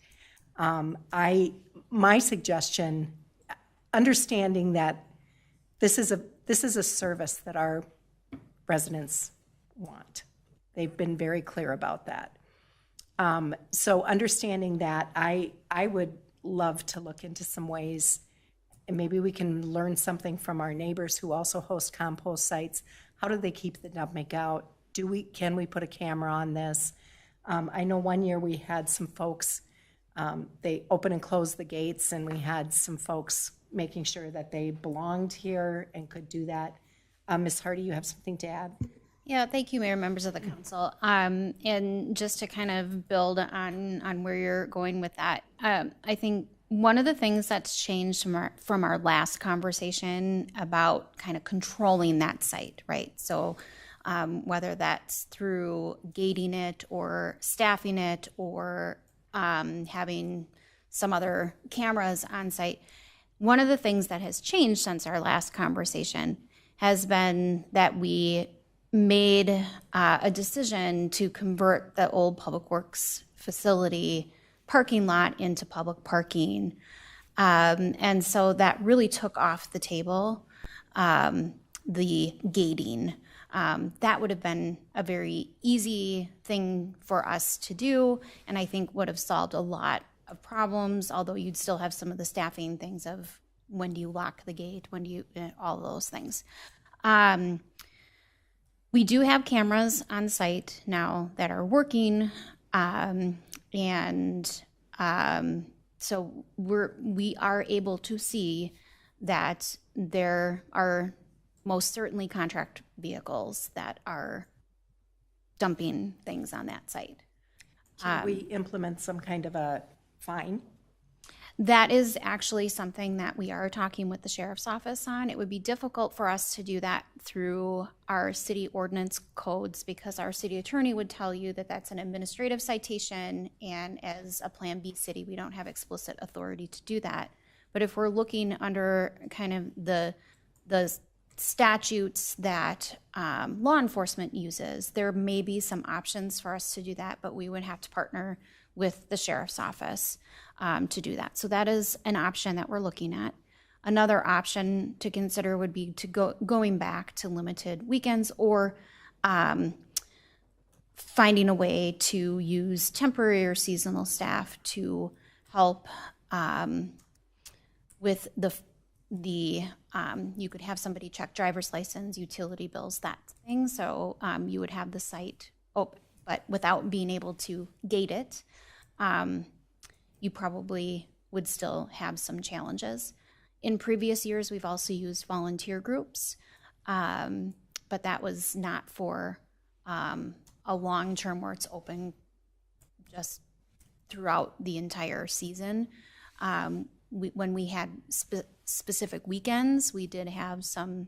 My suggestion, understanding that this is a service that our residents want. They've been very clear about that. So understanding that, I would love to look into some ways, and maybe we can learn something from our neighbors who also host compost sites. How do they keep the dumping out? Can we put a camera on this? I know one year we had some folks, they open and close the gates, and we had some folks making sure that they belonged here and could do that. Ms. Hardy, you have something to add? Yeah, thank you, Mayor, members of the council. And just to kind of build on where you're going with that, I think one of the things that's changed from our last conversation about kind of controlling that site, right? So whether that's through gating it or staffing it or having some other cameras on site, one of the things that has changed since our last conversation has been that we made a decision to convert the old Public Works facility parking lot into public parking. And so that really took off the table the gating. That would have been a very easy thing for us to do, and I think would have solved a lot of problems, although you'd still have some of the staffing things of when do you lock the gate, when do you, all of those things. We do have cameras on site now that are working, so we are able to see that there are most certainly contract vehicles that are dumping things on that site. Should we implement some kind of a fine? That is actually something that we are talking with the sheriff's office on. It would be difficult for us to do that through our city ordinance codes because our city attorney would tell you that that's an administrative citation, and as a Plan B city, we don't have explicit authority to do that. But if we're looking under kind of the statutes that law enforcement uses, there may be some options for us to do that, but we would have to partner with the sheriff's office to do that. So that is an option that we're looking at. Another option to consider would be to going back to limited weekends or finding a way to use temporary or seasonal staff to help with you could have somebody check driver's license, utility bills, that thing. So you would have the site open, but without being able to gate it, you probably would still have some challenges. In previous years, we've also used volunteer groups, but that was not for a long term where it's open just throughout the entire season. When we had specific weekends, we did have some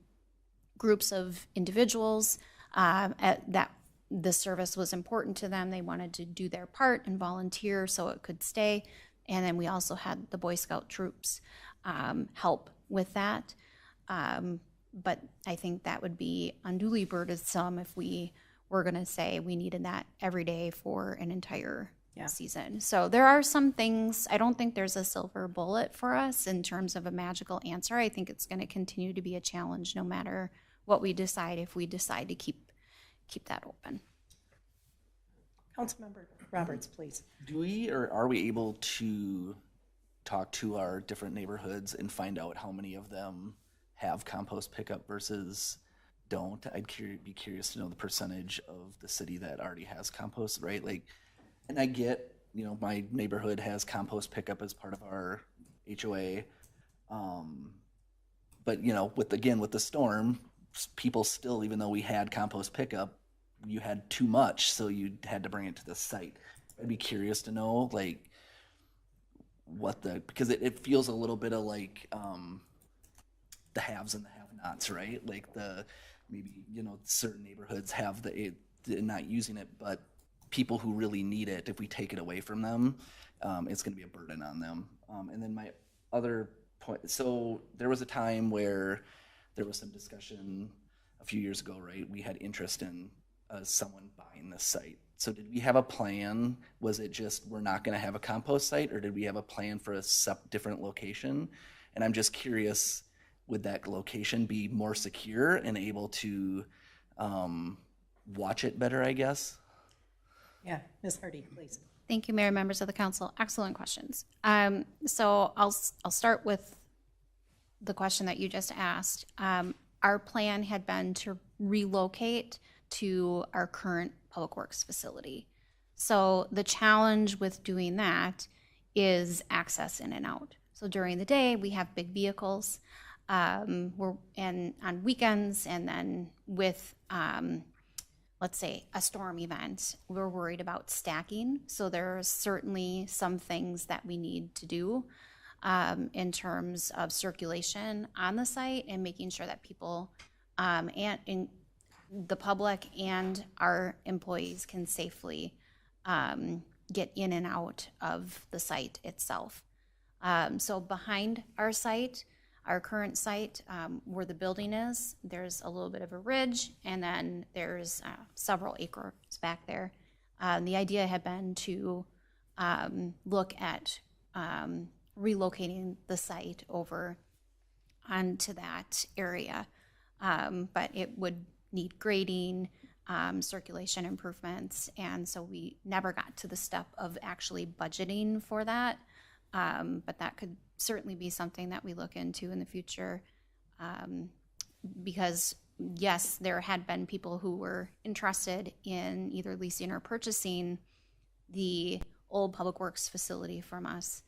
groups of individuals that the service was important to them. They wanted to do their part and volunteer so it could stay. And then we also had the Boy Scout troops help with that. But I think that would be unduly burdensome if we were going to say we needed that every day for an entire season. So there are some things, I don't think there's a silver bullet for us in terms of a magical answer. I think it's going to continue to be a challenge no matter what we decide, if we decide to keep that open. Councilmember Roberts, please. Do we or are we able to talk to our different neighborhoods and find out how many of them have compost pickup versus don't? I'd be curious to know the percentage of the city that already has compost, right? Like, and I get, my neighborhood has compost pickup as part of our HOA. But, with the storm, people still, even though we had compost pickup, you had too much, so you had to bring it to the site. I'd be curious to know, like, because it feels a little bit of like the haves and the have-nots, right? Like maybe certain neighborhoods have not using it, but people who really need it, if we take it away from them, it's going to be a burden on them. And then my other point, so there was a time where there was some discussion a few years ago, right? We had interest in someone buying this site. So did we have a plan? Was it just we're not going to have a compost site, or did we have a plan for a different location? And I'm just curious, would that location be more secure and able to watch it better, I guess? Yeah, Ms. Hardy, please. Thank you, Mayor, members of the council. Excellent questions. So I'll start with the question that you just asked. Our plan had been to relocate to our current Public Works facility. So the challenge with doing that is access in and out. So during the day, we have big vehicles, and on weekends, and then with let's say a storm event, we're worried about stacking. So there are certainly some things that we need to do in terms of circulation on the site and making sure that people and the public and our employees can safely get in and out of the site itself. So behind our site, our current site, where the building is, there's a little bit of a ridge, and then there's several acres back there. The idea had been to look at relocating the site over onto that area, but it would need grading, circulation improvements, and so we never got to the step of actually budgeting for that. But that could certainly be something that we look into in the future, because yes, there had been people who were interested in either leasing or purchasing the old Public Works facility from us.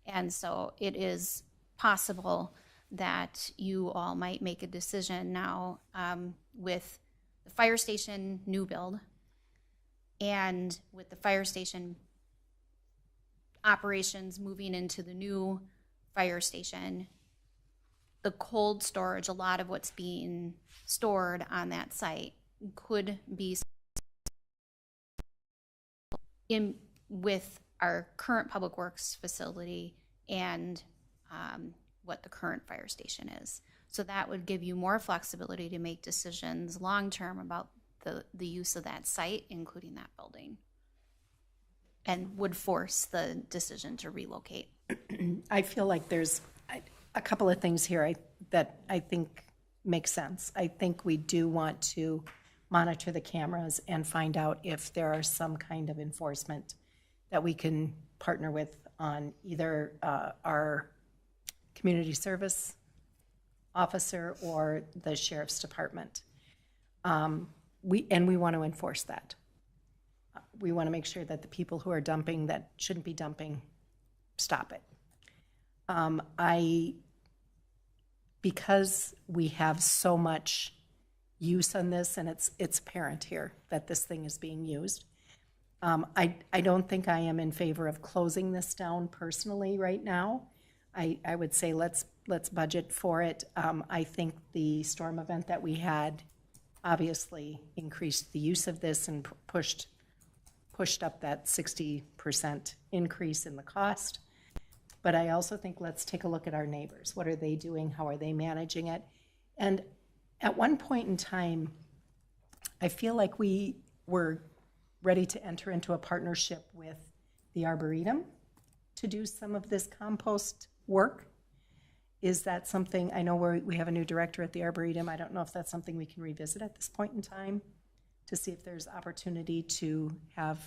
And so it is possible that you all might make a decision now with the fire station new build and with the fire station operations moving into the new fire station, the cold storage, a lot of what's being stored on that site could be in with our current Public Works facility and what the current fire station is. So that would give you more flexibility to make decisions long-term about the use of that site, including that building, and would force the decision to relocate. I feel like there's a couple of things here that I think make sense. I think we do want to monitor the cameras and find out if there are some kind of enforcement that we can partner with on either our community service officer or the sheriff's department. We want to enforce that. We want to make sure that the people who are dumping that shouldn't be dumping, stop it. Because we have so much use on this, and it's apparent here that this thing is being used, I don't think I am in favor of closing this down personally right now. I would say let's budget for it. I think the storm event that we had obviously increased the use of this and pushed up that 60% increase in the cost. But I also think let's take a look at our neighbors. What are they doing? How are they managing it? And at one point in time, I feel like we were ready to enter into a partnership with the Arboretum to do some of this compost work. Is that something, I know we have a new director at the Arboretum. I don't know if that's something we can revisit at this point in time to see if there's opportunity to have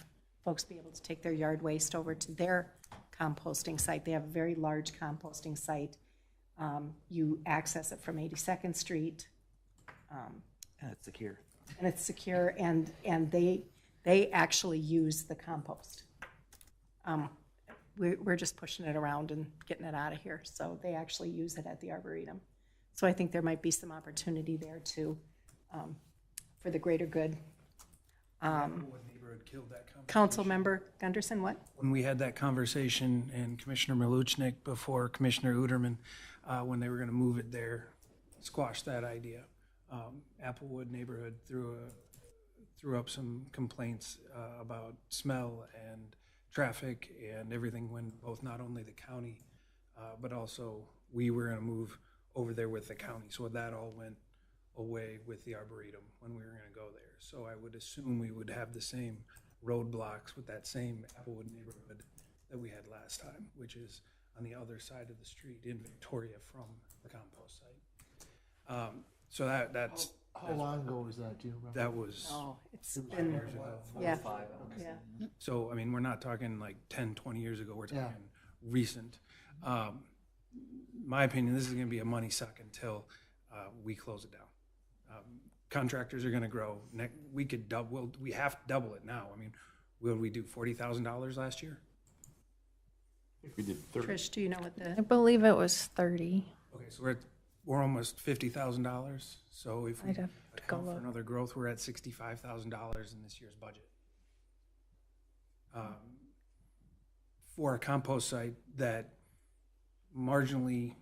folks be able to take their yard waste over to their composting site. They have a very large composting site. You access it from 82nd Street. And it's secure. And it's secure, and they actually use the compost. We're just pushing it around and getting it out of here. So they actually use it at the Arboretum. So I think there might be some opportunity there too, for the greater good. What neighborhood killed that conversation? Council member Gunderson, what? When we had that conversation, and Commissioner Maluchnik before Commissioner Uterman, when they were going to move it there, squashed that idea. Applewood neighborhood threw up some complaints about smell and traffic and everything, when both not only the county, but also we were going to move over there with the county. So that all went away with the Arboretum when we were going to go there. So I would assume we would have the same roadblocks with that same Applewood neighborhood that we had last time, which is on the other side of the street in Victoria from the compost site. So that's How long ago was that, do you remember? that was, It's been, yeah. Yeah. so, I mean, we're not talking like 10, 20 years ago, we're talking Yeah. recent. My opinion, this is gonna be a money suck until we close it down. Contractors are gonna grow. We could double, we have to double it now. I mean, will we do $40,000 last year? We did 30. Trish, do you know what I the, believe it was 30. Okay, so we're almost $50,000. So if we I'd have to go account for look. another growth, we're at $65,000 in this year's budget. For a compost site that marginally,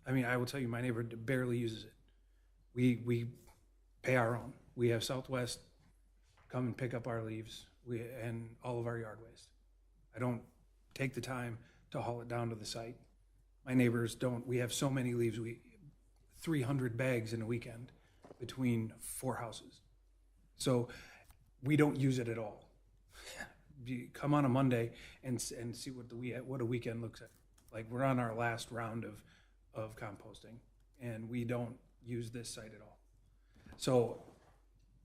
I mean, I will tell you, my neighbor barely uses it. We pay our own. We have Southwest come and pick up our leaves and all of our yard waste. I don't take the time to haul it down to the site. My neighbors don't. We have so many leaves. 300 bags in a weekend between 4 houses. So we don't use it at all. You come on a Monday and see what a weekend looks like. We're on our last round of composting, and we don't use this site at all. So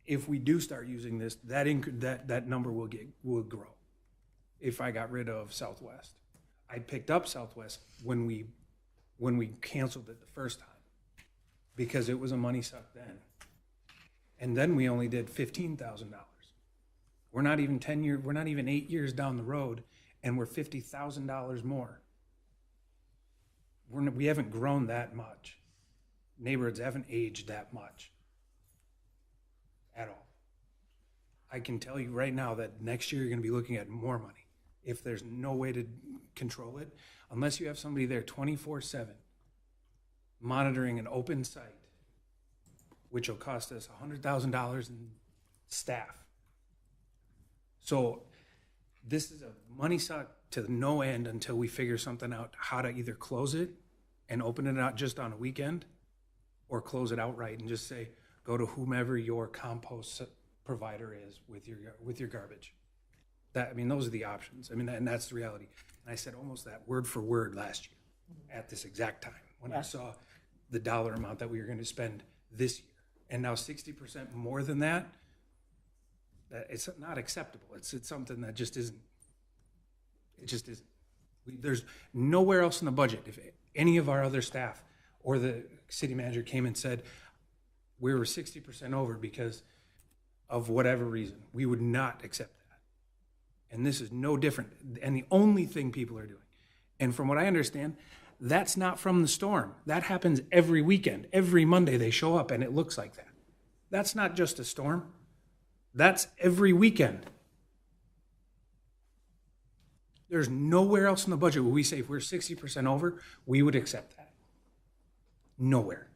if we do start using this, that number will grow. If I got rid of Southwest, I picked up Southwest when we canceled it the first time, because it was a money suck then. And then we only did $15,000. We're not even 8 years down the road, and we're $50,000 more. We haven't grown that much. Neighborhoods haven't aged that much at all. I can tell you right now that next year you're gonna be looking at more money if there's no way to control it, unless you have somebody there 24/7 monitoring an open site, which will cost us $100,000 in staff. So this is a money suck to no end until we figure something out, how to either close it and open it out just on a weekend, or close it outright and just say, go to whomever your compost provider is with your garbage. Those are the options. And that's the reality. And I said almost that word for word last year at this exact time when I saw the dollar amount that we were going to spend this year. And now 60% more than that, it's not acceptable. It's something that just isn't. It just isn't. There's nowhere else in the budget, if any of our other staff or the city manager came and said, we were 60% over because of whatever reason, we would not accept that. And this is no different. And the only thing people are doing, and from what I understand, that's not from the storm. That happens every weekend. Every Monday they show up and it looks like that. That's not just a storm. That's every weekend. There's nowhere else in the budget where we say if we're 60% over, we would accept that. Nowhere.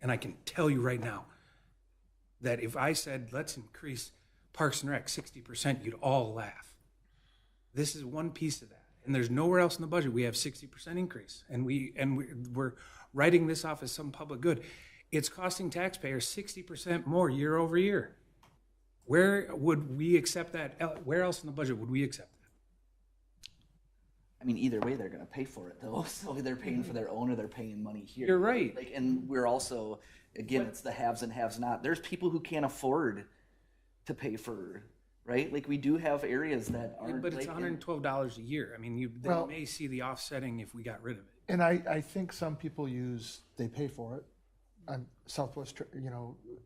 And I can tell you right now that if I said, let's increase Parks and Rec 60%, you'd all laugh. This is one piece of that. And there's nowhere else in the budget we have 60% increase. And we're writing this off as some public good. It's costing taxpayers 60% more year over year. Where would we accept that? Where else in the budget would we accept that? I mean, either way, they're going to pay for it, though. So they're paying for their own or they're paying money here. You're right. Like, and we're also, again, it's the haves and haves not. There's people who can't afford to pay for, right? Like, we do have areas that aren't. But it's like, $112 a year. I mean, they may see the offsetting if we got rid of it. And I think some people they pay for it on Southwest,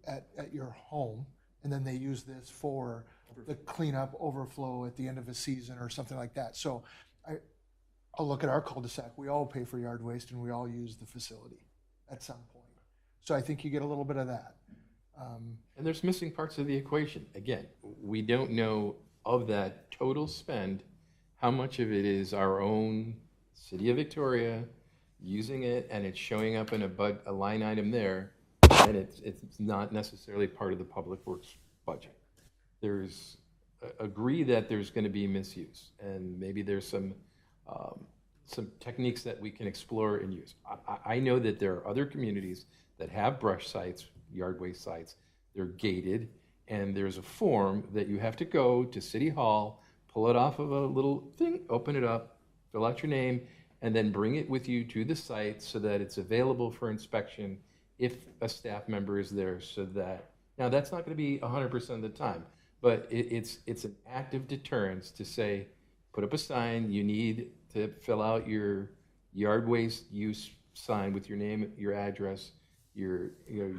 at your home, and then they use this for the cleanup overflow at the end of a season or something like that. So I'll look at our cul-de-sac. We all pay for yard waste and we all use the facility at some point. So I think you get a little bit of that. And there's missing parts of the equation. Again, we don't know of that total spend, how much of it is our own City of Victoria using it and it's showing up in a line item there, and it's not necessarily part of the Public Works budget. There's agree that there's going to be misuse, and maybe there's some techniques that we can explore and use. I know that there are other communities that have brush sites, yard waste sites. They're gated, and there's a form that you have to go to City Hall, pull it off of a little thing, open it up, fill out your name, and then bring it with you to the site so that it's available for inspection if a staff member is there. So that, now that's not going to be 100% of the time, but it's an active deterrence to say, put up a sign, you need to fill out your yard waste use sign with your name, your address, your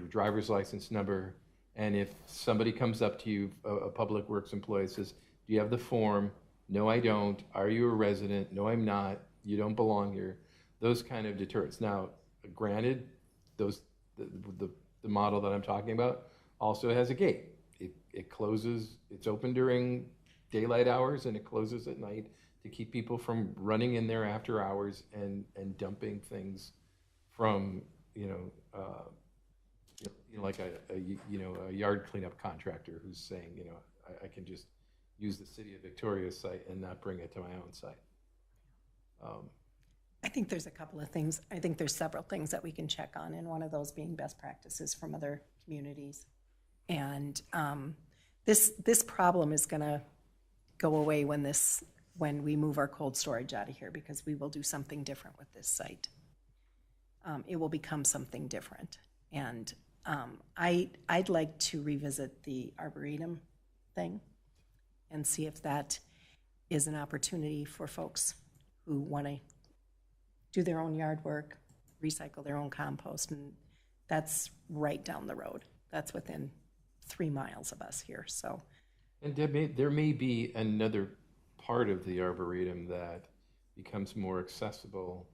driver's license number. And if somebody comes up to you, a Public Works employee, says, do you have the form? No, I don't. Are you a resident? No, I'm not. You don't belong here. Those kind of deterrents. Now, granted, the model that I'm talking about also has a gate. It closes, it's open during daylight hours and it closes at night to keep people from running in there after hours and dumping things from, like a yard cleanup contractor who's saying, I can just use the City of Victoria site and not bring it to my own site. I think there's a couple of things. I think there's several things that we can check on, and one of those being best practices from other communities. And this problem is going to go away when we move our cold storage out of here, because we will do something different with this site. It will become something different. And I'd like to revisit the Arboretum thing and see if that is an opportunity for folks who want to do their own yard work, recycle their own compost, and that's right down the road. That's within 3 miles of us here. So, and there may be another part of the Arboretum that becomes more accessible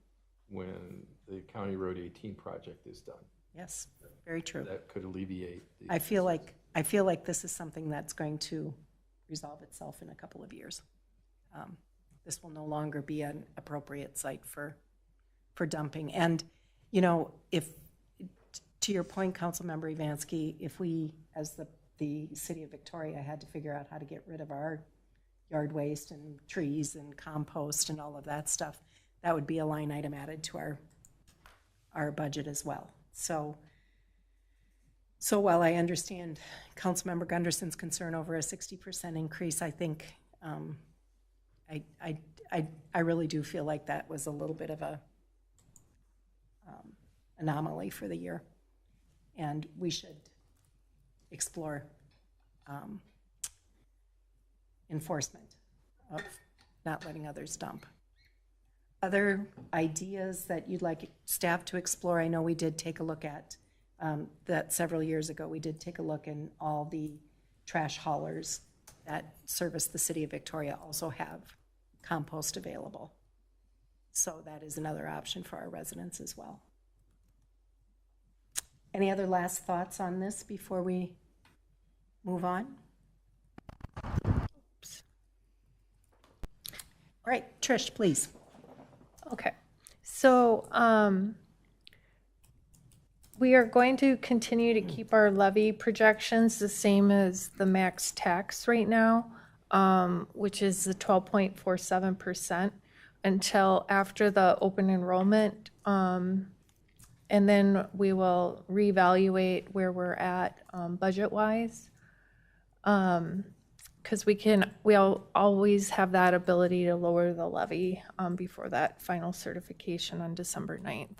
when the County Road 18 project is done. Yes, very true. That could alleviate the I feel like this is something that's going to resolve itself in a couple of years. This will no longer be an appropriate site for dumping. And, if, to your point, Councilmember Evansky, if we, as the City of Victoria, had to figure out how to get rid of our yard waste and trees and compost and all of that stuff, that would be a line item added to our budget as well. So while I understand Councilmember Gunderson's concern over a 60% increase, I think I really do feel like that was a little bit of a anomaly for the year, and we should explore enforcement of not letting others dump. Other ideas that you'd like staff to explore? I know we did take a look at that several years ago. We did take a look, and all the trash haulers that service the city of Victoria also have compost available. So that is another option for our residents as well. Any other last thoughts on this before we move on? Oops. All right, Trish, please. Okay, so we are going to continue to keep our levy projections the same as the max tax right now, which is the 12.47% until after the open enrollment. And then we will reevaluate where we're at budget-wise. Because we'll always have that ability to lower the levy before that final certification on December 9th.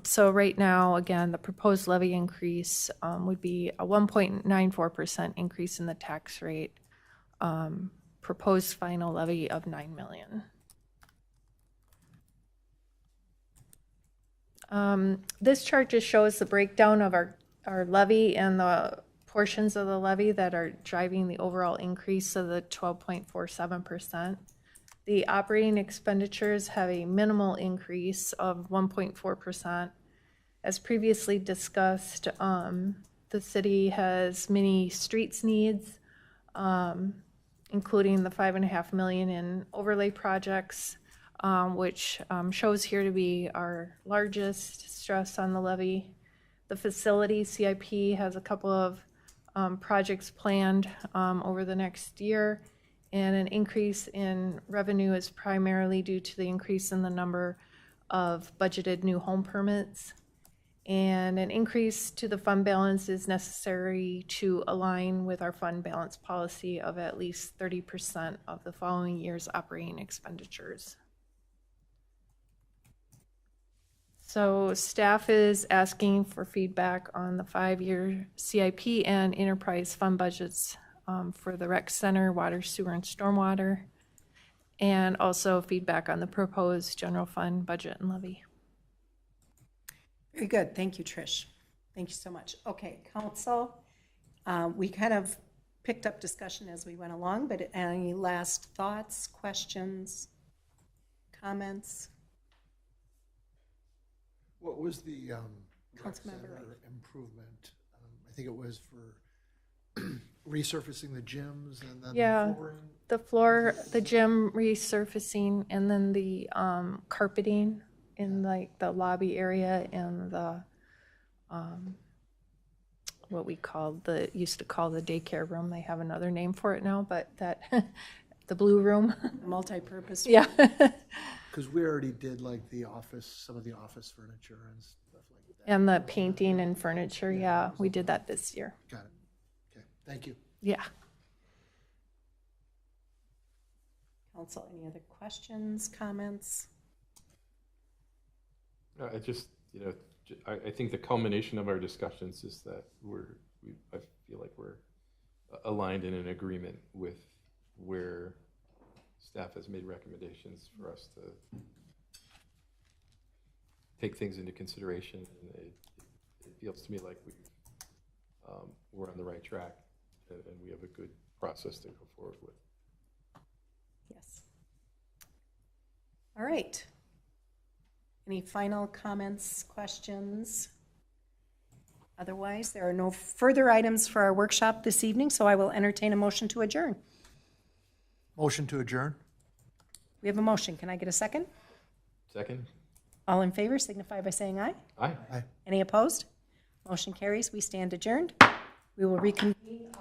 So right now, again, the proposed levy increase would be a 1.94% increase in the tax rate, proposed final levy of $9 million. This chart just shows the breakdown of our levy and the portions of the levy that are driving the overall increase of the 12.47%. The operating expenditures have a minimal increase of 1.4%. As previously discussed, the city has many streets needs, including the $5.5 million in overlay projects, which shows here to be our largest stress on the levy. The facility CIP has a couple of projects planned over the next year, and an increase in revenue is primarily due to the increase in the number of budgeted new home permits. And an increase to the fund balance is necessary to align with our fund balance policy of at least 30% of the following year's operating expenditures. So staff is asking for feedback on the 5-year CIP and enterprise fund budgets for the rec center, water, sewer, and stormwater, and also feedback on the proposed general fund budget and levy. Very good. Thank you, Trish. Thank you so much. Okay, council, we kind of picked up discussion as we went along, but any last thoughts, questions, comments? What was the rec Councilmember center Wright. improvement? I think it was for resurfacing the gyms and then Yeah, the flooring. the floor, the gym resurfacing, and then the carpeting in like the lobby area and the what we used to call the daycare room. They have another name for it now, but that the blue room. Multi-purpose. Yeah. Because we already did like the office, some of the office furniture and stuff like that. And the painting and furniture, yeah, we did that this year. Got it. Okay, thank you. Yeah. Council, any other questions, comments? I just, I think the culmination of our discussions is that I feel like we're aligned in an agreement with where staff has made recommendations for us to take things into consideration, and it feels to me like we're on the right track, and we have a good process to go forward with. Yes. All right. Any final comments, questions? Otherwise, there are no further items for our workshop this evening, so I will entertain a motion to adjourn. Motion to adjourn? We have a motion. Can I get a second? Second? All in favor signify by saying aye. Aye. Aye. Any opposed? Motion carries. We stand adjourned. We will reconvene